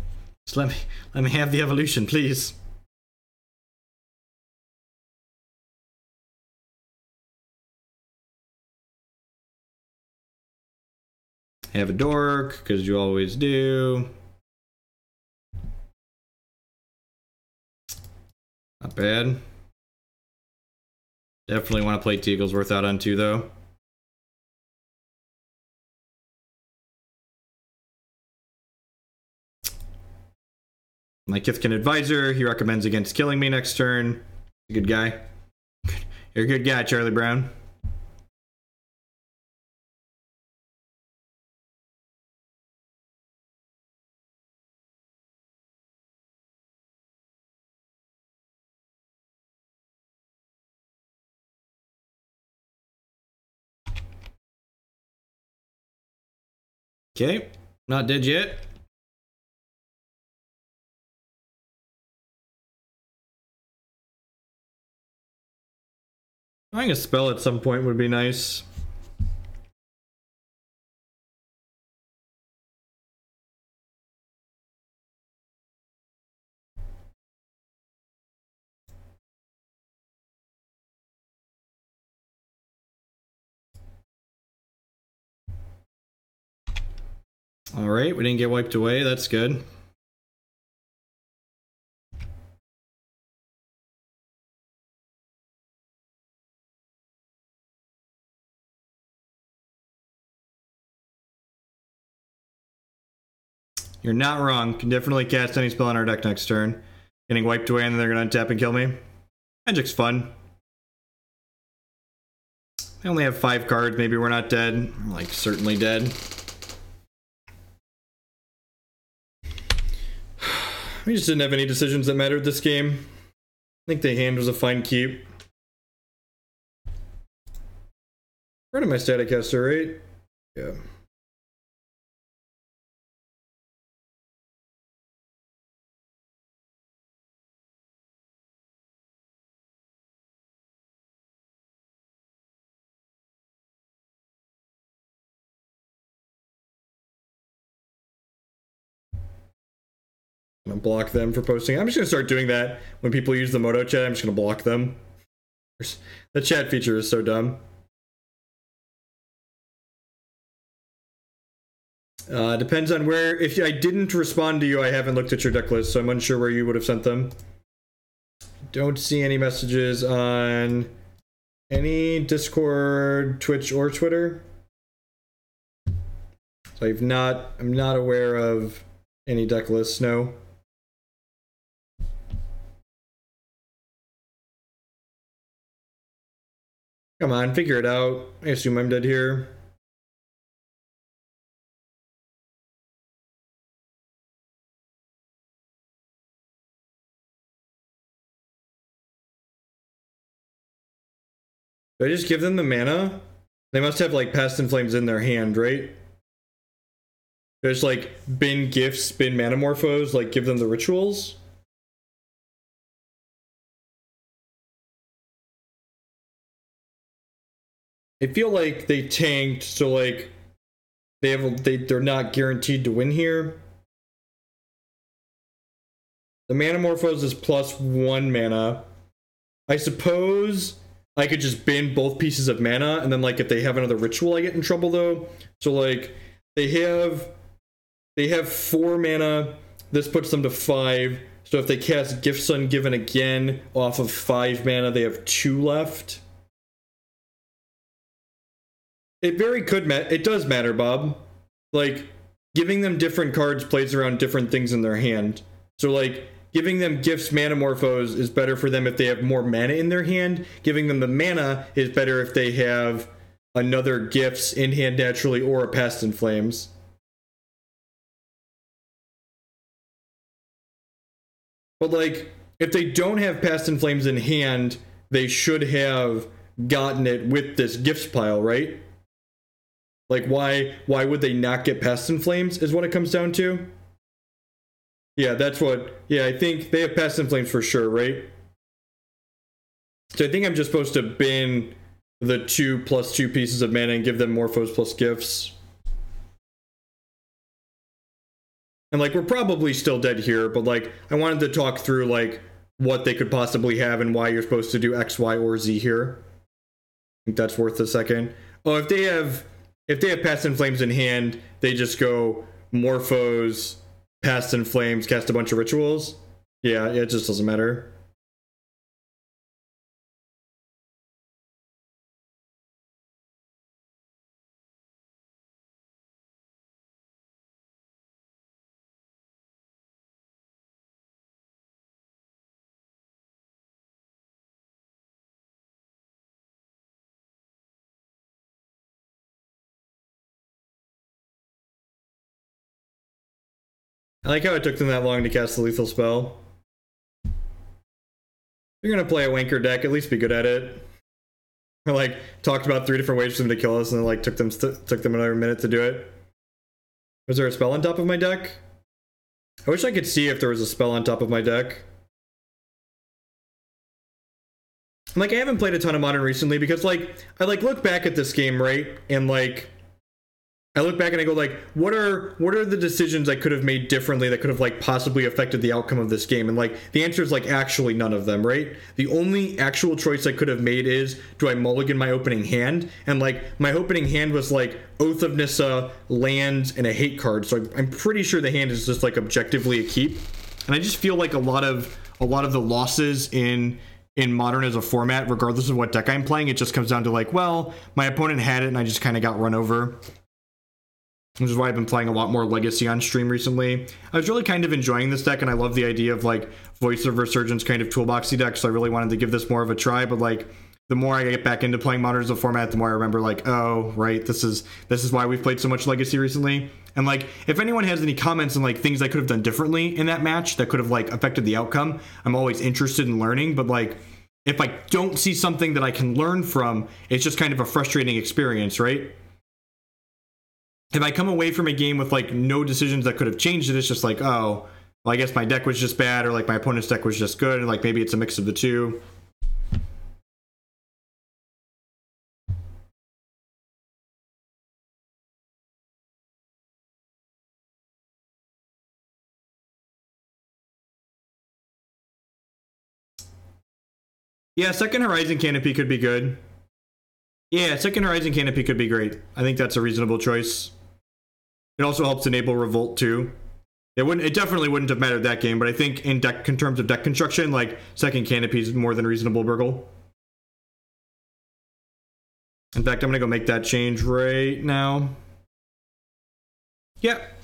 Just let me have the evolution, please. Have a dork, because you always do. Not bad. Definitely want to play Teaglesworth out on 2, though. My Kithkin advisor, he recommends against killing me next turn. Good guy. You're a good guy, Charlie Brown. Okay, not dead yet. Trying a spell at some point would be nice. All right, we didn't get wiped away. That's good. You're not wrong. Can definitely cast any spell on our deck next turn. Getting wiped away and then they're going to untap and kill me. Magic's fun. They only have 5 cards. Maybe we're not dead. We're like certainly dead. We just didn't have any decisions that mattered this game. I think the hand was a fine keep. Rid of my Staticaster, right? Yeah. I'm gonna block them for posting. I'm just gonna start doing that when people use the Moto chat. I'm just gonna block them. The chat feature is so dumb. Depends on where. If I didn't respond to you, I haven't looked at your deck list, so I'm unsure where you would have sent them. Don't see any messages on any Discord, Twitch, or Twitter. So I'm not aware of any deck lists, no. Come on, figure it out. I assume I'm dead here. Do I just give them the mana? They must have like Past in Flames in their hand, right? There's like bin gifts, bin Manamorphose, like give them the rituals. I feel like they tanked, so like they're not guaranteed to win here. The Manamorphose is +1 mana. I suppose I could just bin both pieces of mana, and then like if they have another ritual, I get in trouble though. So like they have 4 mana. This puts them to 5. So if they cast Gift Sun Given again off of 5 mana, they have 2 left. It very could it does matter, Bob. Like giving them different cards plays around different things in their hand. So like giving them Gifts Manamorphose is better for them if they have more mana in their hand. Giving them the mana is better if they have another Gifts in hand naturally or a Past in Flames. But like, if they don't have Past in Flames in hand, they should have gotten it with this gifts pile, right? Like, why would they not get Past in Flames is what it comes down to. Yeah, that's what... Yeah, I think they have Past in Flames for sure, right? So I think I'm just supposed to bin the 2+2 pieces of mana and give them Morphos plus gifts. And like, we're probably still dead here, but like, I wanted to talk through like what they could possibly have and why you're supposed to do X, Y, or Z here. I think that's worth a second. Oh, if they have Past in Flames in hand, they just go Morphos, Past in Flames, cast a bunch of rituals. Yeah, it just doesn't matter. I like how it took them that long to cast the lethal spell. If you're gonna play a wanker deck, at least be good at it. I like talked about 3 different ways for them to kill us, and then like took them another minute to do it. Was there a spell on top of my deck? I wish I could see if there was a spell on top of my deck. Like, I haven't played a ton of Modern recently because like I like look back at this game, right, and like I look back and I go like, what are the decisions I could have made differently that could have like possibly affected the outcome of this game? And like the answer is like actually none of them, right? The only actual choice I could have made is, do I mulligan my opening hand? And like my opening hand was like Oath of Nissa, lands, and a hate card. So I'm pretty sure the hand is just like objectively a keep. And I just feel like a lot of the losses in Modern as a format, regardless of what deck I'm playing, it just comes down to like, well, my opponent had it and I just kind of got run over. Which is why I've been playing a lot more Legacy on stream recently. I was really kind of enjoying this deck, and I love the idea of like Voice of Resurgence kind of toolboxy deck, so I really wanted to give this more of a try. But like, the more I get back into playing Modern as a format, the more I remember like, oh, right, this is why we've played so much Legacy recently. And like, if anyone has any comments on like things I could have done differently in that match that could have like affected the outcome, I'm always interested in learning. But like, if I don't see something that I can learn from, it's just kind of a frustrating experience, right? If I come away from a game with like no decisions that could have changed it, it's just like, oh, well, I guess my deck was just bad, or like my opponent's deck was just good, and like maybe it's a mix of the two. Yeah, second Horizon Canopy could be good. Yeah, second Horizon Canopy could be great. I think that's a reasonable choice. It also helps enable Revolt too. It definitely wouldn't have mattered that game, but I think in terms of deck construction, like second Canopy is more than reasonable, Burgle. In fact, I'm gonna go make that change right now. Yep.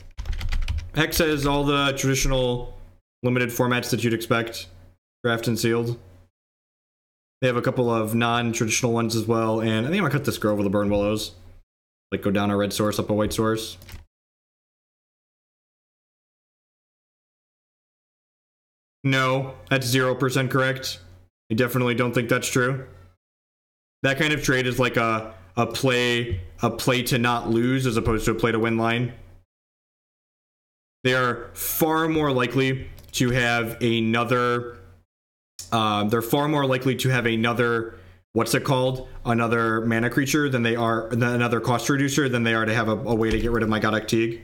Hex has all the traditional limited formats that you'd expect. Draft and sealed. They have a couple of non-traditional ones as well, and I think I'm gonna cut this Grove with the Burnwillows. Like go down a red source, up a white source. No, that's 0% correct. I definitely don't think that's true. That kind of trade is like a play to not lose as opposed to a play to win line. They are far more likely to have another. They're far more likely to have another. What's it called? Another mana creature than they are another cost reducer than they are to have a way to get rid of my Gaddock Teeg.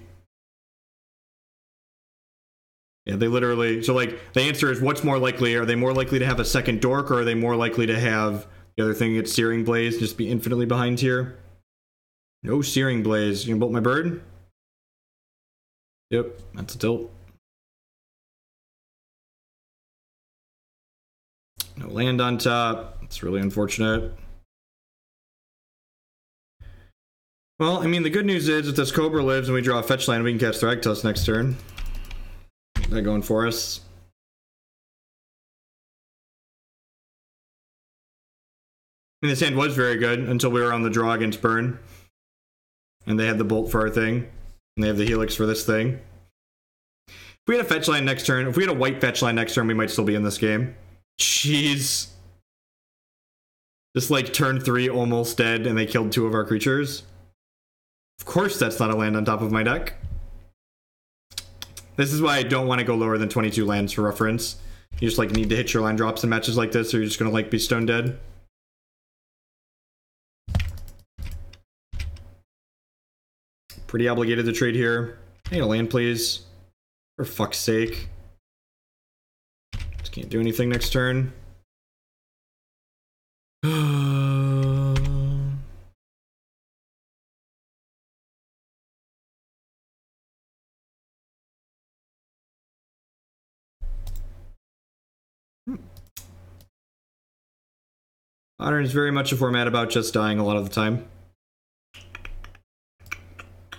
Yeah, they literally. So like the answer is, what's more likely? Are they more likely to have a second dork, or are they more likely to have the other thing? It's Searing Blaze, just be infinitely behind here. No Searing Blaze. You can bolt my bird. Yep, that's a tilt. No land on top. It's really unfortunate. Well, I mean, the good news is if this Cobra lives and we draw a fetch land, we can catch Thragtusk next turn. They're going for us. I mean, this hand was very good until we were on the draw against Burn. And they had the bolt for our thing. And they have the Helix for this thing. If we had a fetch line next turn, if we had a white fetch line next turn, we might still be in this game. Jeez. Just like turn 3 almost dead and they killed 2 of our creatures. Of course that's not a land on top of my deck. This is why I don't want to go lower than 22 lands for reference. You just like need to hit your land drops in matches like this, or you're just gonna like be stone dead. Pretty obligated to trade here. Hey, a land please. For fuck's sake. Just can't do anything next turn. Modern is very much a format about just dying a lot of the time.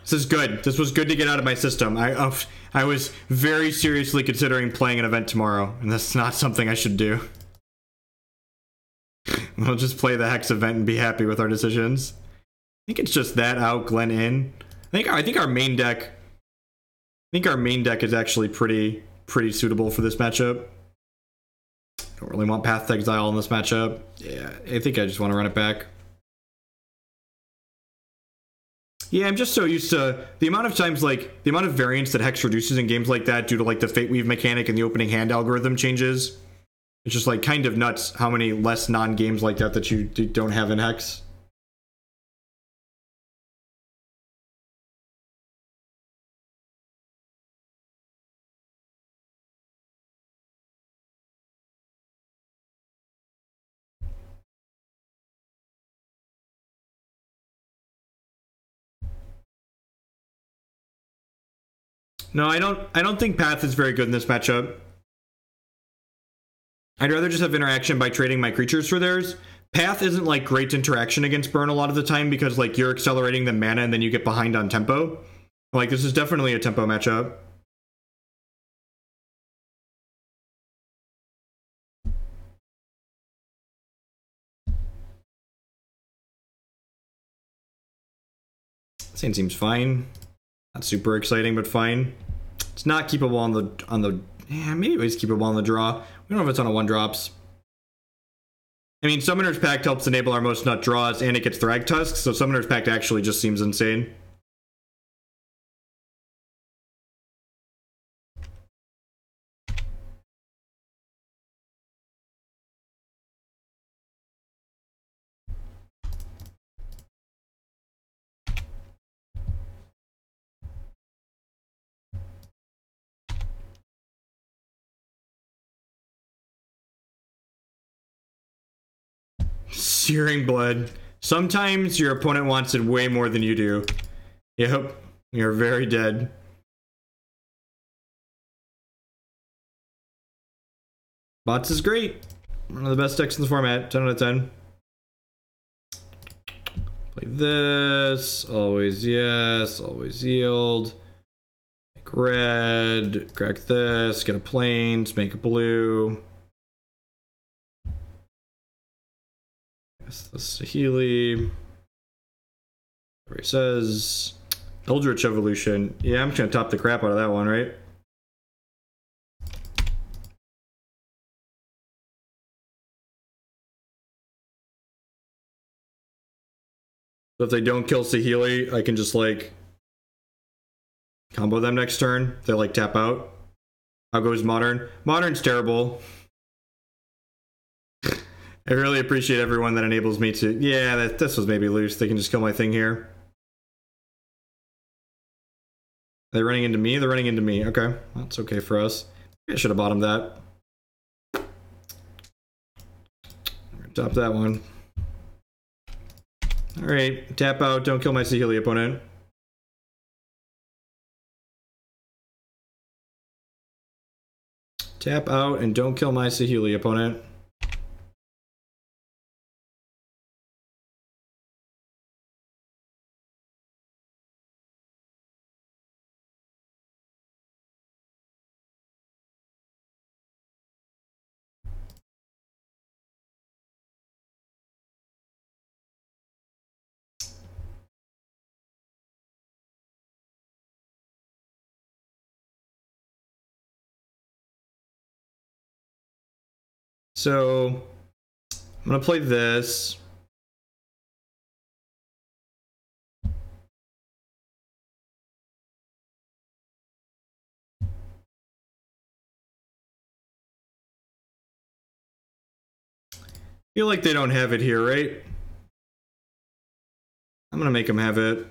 This is good. This was good to get out of my system. I was very seriously considering playing an event tomorrow, and that's not something I should do. We'll just play the Hex event and be happy with our decisions. I think it's just that out, Glen in. I think our main deck. I think our main deck is actually pretty suitable for this matchup. Don't really want Path to Exile in this matchup. Yeah, I think I just want to run it back. Yeah, I'm just so used to the amount of times, like, the amount of variance that Hex reduces in games like that due to, like, the Fate Weave mechanic and the opening hand algorithm changes. It's just, like, kind of nuts how many less non-games like that you don't have in Hex. No, I don't think Path is very good in this matchup. I'd rather just have interaction by trading my creatures for theirs. Path isn't like great interaction against Burn a lot of the time because like you're accelerating the mana and then you get behind on tempo. Like this is definitely a tempo matchup. This hand seems fine. Not super exciting, but fine. It's not keepable on the yeah, maybe it's keepable on the draw. We don't know if it's on a 1-drops. I mean, Summoner's Pact helps enable our most nut draws, and it gets Thragtusk, so Summoner's Pact actually just seems insane. Searing Blood. Sometimes your opponent wants it way more than you do. Yep, you're very dead. Bots is great. One of the best decks in the format. 10 out of 10. Play this. Always yes. Always yield. Make red. Crack this. Get a plains. Make a blue. The Saheeli. Where he says Eldritch Evolution. Yeah, I'm just gonna top the crap out of that one, right? So if they don't kill Saheeli, I can just like combo them next turn. They like tap out. How goes Modern? Modern's terrible. I really appreciate everyone that enables me to... Yeah, this was maybe loose. They can just kill my thing here. They're running into me? They're running into me. Okay, that's okay for us. I should have bottomed that. Top that one. Alright, tap out. Don't kill my Saheeli opponent. Tap out and don't kill my Saheeli opponent. So, I'm gonna play this. Feel like they don't have it here, right? I'm gonna make them have it.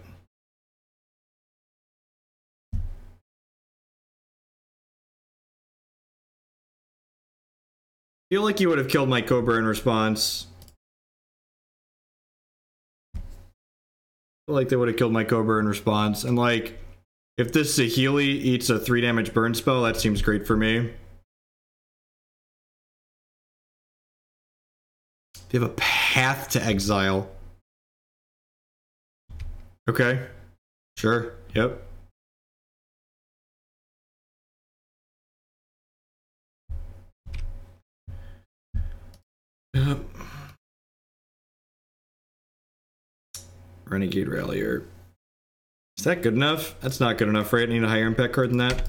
Feel like you would have killed my Cobra in response. Feel like they would have killed my Cobra in response. And like, if this Saheeli eats a 3 damage burn spell, that seems great for me. They have a Path to Exile. Okay. Sure. Yep. Yep. Renegade Rallier. Is that good enough? That's not good enough, right? I need a higher impact card than that.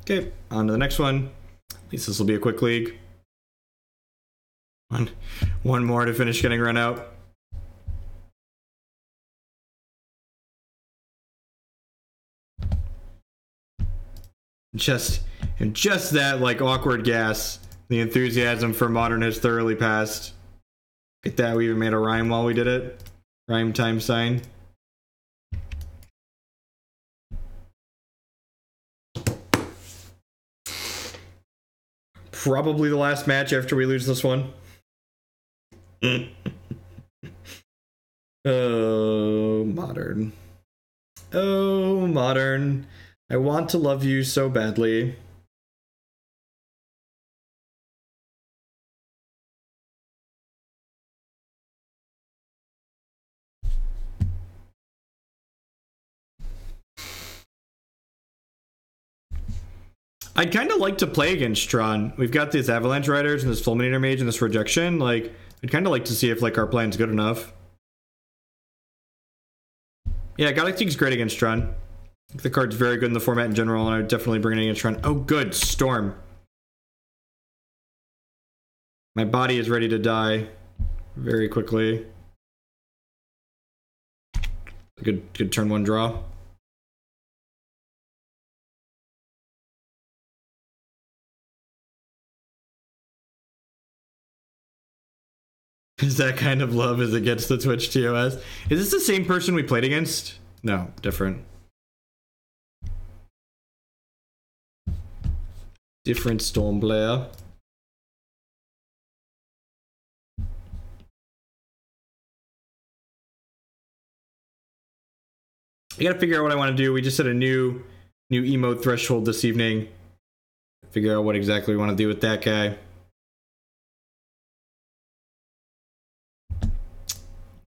Okay, on to the next one. At least this will be a quick league. One more to finish getting run out. Just that like awkward gas. The enthusiasm for Modern has thoroughly passed. Get that, we even made a rhyme while we did it. Rhyme time sign. Probably the last match after we lose this one. Oh, Modern. Oh, Modern. I want to love you so badly. I'd kind of like to play against Tron. We've got these Avalanche Riders and this Fulminator Mage and this Rejection. Like, I'd kind of like to see if like our plan's good enough. Yeah, Gaddock Teeg's great against Tron. The card's very good in the format in general, and I would definitely bring it against Tron. Oh, good. Storm. My body is ready to die very quickly. Good turn 1 draw. Is that kind of love as it gets to Twitch TOS? Is this the same person we played against? No, different. Different Stormblair. I gotta figure out what I want to do. We just set a new emote threshold this evening. Figure out what exactly we want to do with that guy.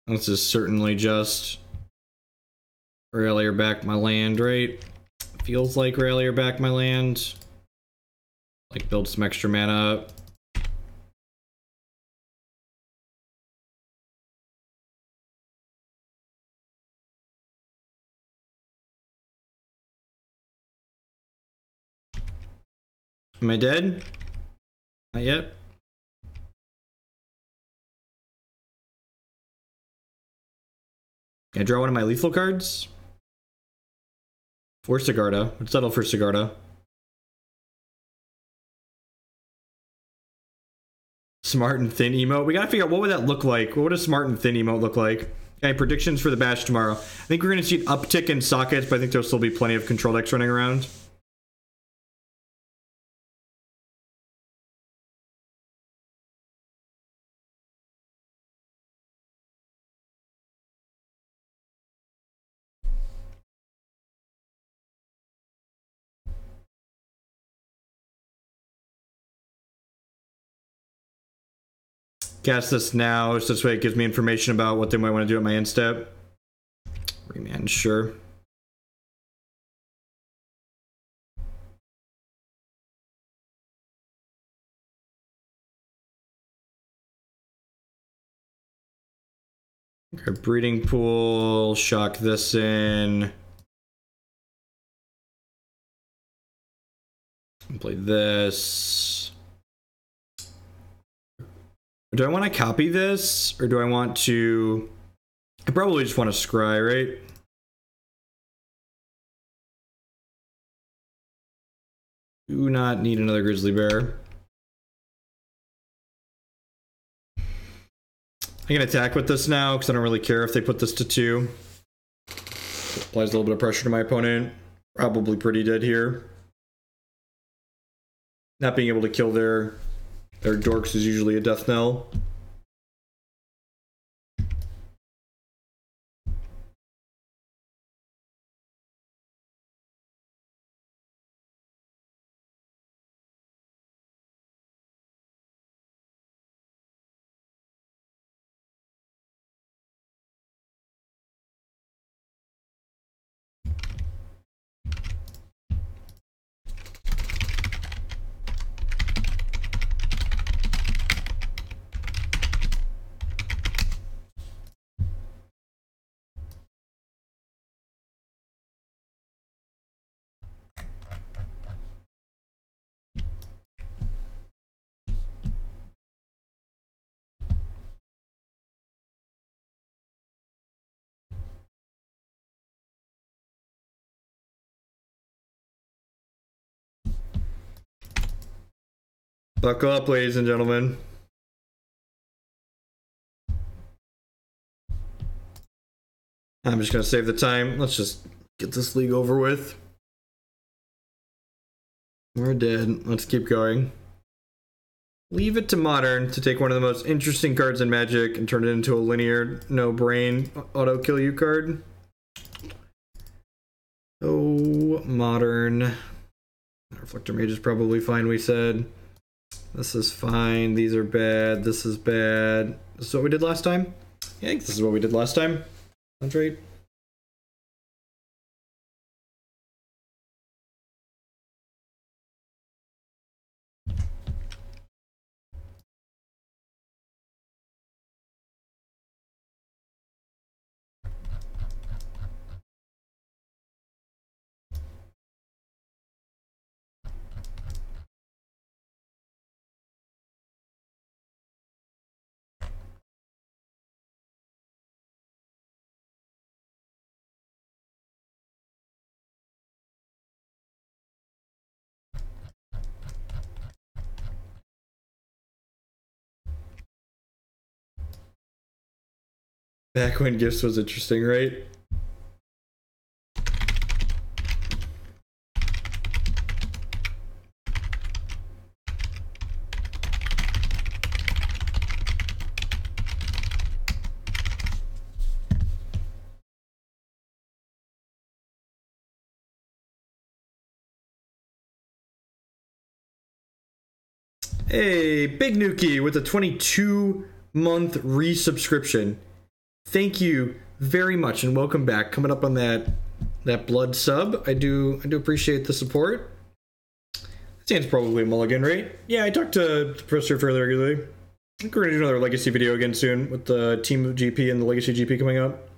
This is certainly just Rallier back my land, right? Feels like Rallier back my land. Like build some extra mana up. Am I dead? Not yet. Can I draw one of my lethal cards? For Sigarda. Let's settle for Sigarda. Smart and thin emote. We gotta figure out what would that look like. What would a smart and thin emote look like? Okay, predictions for the bash tomorrow. I think we're gonna see an uptick in sockets, but I think there'll still be plenty of control decks running around. Cast this now, so this way it gives me information about what they might want to do at my end step. Remand, sure. Okay, breeding pool, shock this in. Play this. Do I want to copy this, or do I want to... I probably just want to scry, right? Do not need another grizzly bear. I can attack with this now, because I don't really care if they put this to 2. Applies a little bit of pressure to my opponent. Probably pretty dead here. Not being able to kill their dorks is usually a death knell. Buckle up, ladies and gentlemen. I'm just gonna save the time. Let's just get this league over with. We're dead. Let's keep going. Leave it to Modern to take one of the most interesting cards in Magic and turn it into a linear, no-brain, auto-kill-you card. Oh, Modern. Reflector Mage is probably fine, we said. This is fine. These are bad. This is bad. This is what we did last time? Yeah, I think this is what we did last time. Sounds right. Back when gifts was interesting, right? Hey, Big Nuki with a 22-month resubscription. Thank you very much and welcome back. Coming up on that that blood sub. I do appreciate the support. Stand's probably a mulligan, right? Yeah, I talked to Professor fairly regularly. I think we're gonna do another Legacy video again soon with the team of GP and the Legacy GP coming up.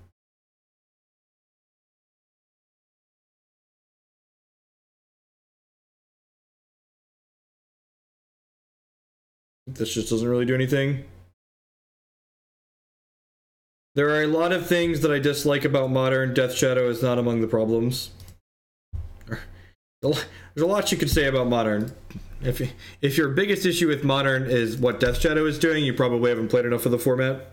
This just doesn't really do anything. There are a lot of things that I dislike about Modern. Death Shadow is not among the problems. There's a lot you could say about Modern. If your biggest issue with Modern is what Death Shadow is doing, you probably haven't played enough of the format.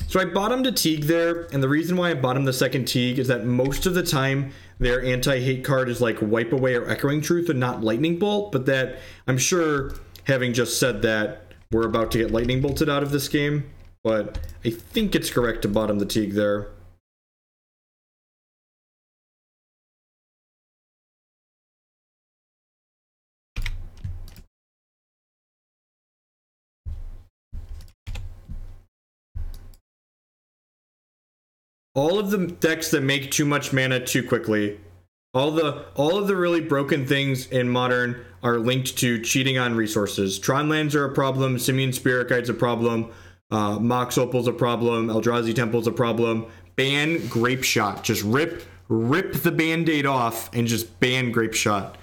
So I bottomed a Teeg there, and the reason why I bottomed the second Teeg is that most of the time their anti-hate card is like Wipe Away or Echoing Truth and not Lightning Bolt, but that, I'm sure, having just said that, we're about to get Lightning Bolted out of this game, but I think it's correct to bottom the Teeg there. All of the decks that make too much mana too quickly, all of the really broken things in Modern are linked to cheating on resources. Tron lands are a problem, Simian Spirit Guide's a problem, Mox Opal's a problem, Eldrazi Temple's a problem. Ban Grape Shot. Just rip the band-aid off and just ban Grape Shot.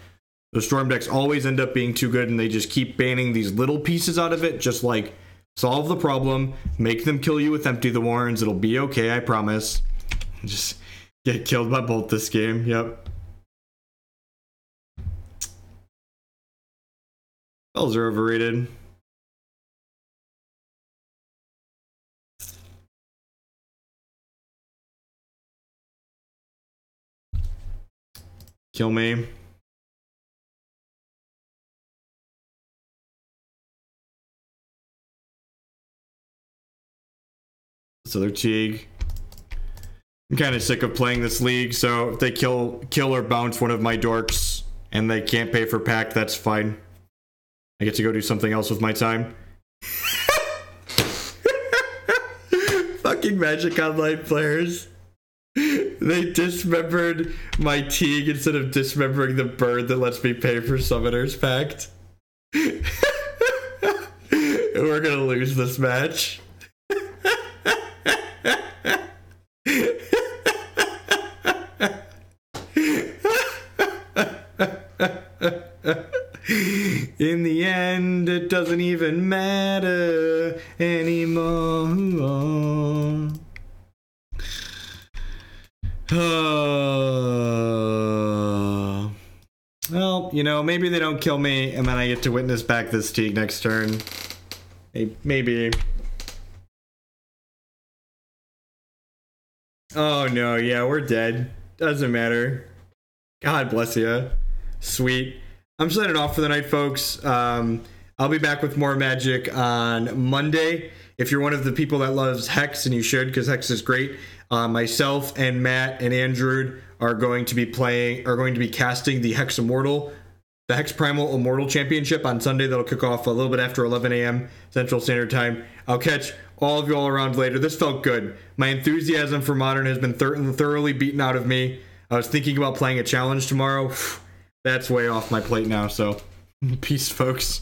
The Storm decks always end up being too good and they just keep banning these little pieces out of it, just like solve the problem, make them kill you with Empty the Warrens, it'll be okay, I promise. Just get killed by Bolt this game, yep. Spells are overrated. Kill me. So they're Teeg. I'm kind of sick of playing this league, so if they kill or bounce one of my dorks and they can't pay for Pact, that's fine. I get to go do something else with my time. Fucking Magic Online players. They dismembered my Teeg instead of dismembering the bird that lets me pay for Summoner's Pact. We're gonna lose this match. In the end, it doesn't even matter anymore. Well, you know, maybe they don't kill me, and then I get to witness back this Teeg next turn. Maybe. Oh no, yeah, we're dead. Doesn't matter. God bless you. Sweet. I'm signing off for the night, folks. I'll be back with more Magic on Monday. If you're one of the people that loves Hex, and you should, because Hex is great, myself and Matt and Andrew are going to be casting the Hex Primal Immortal Championship on Sunday. That'll kick off a little bit after 11 a.m. Central Standard Time. I'll catch all of you all around later. This felt good. My enthusiasm for Modern has been thoroughly beaten out of me. I was thinking about playing a challenge tomorrow. That's way off my plate now, so peace, folks.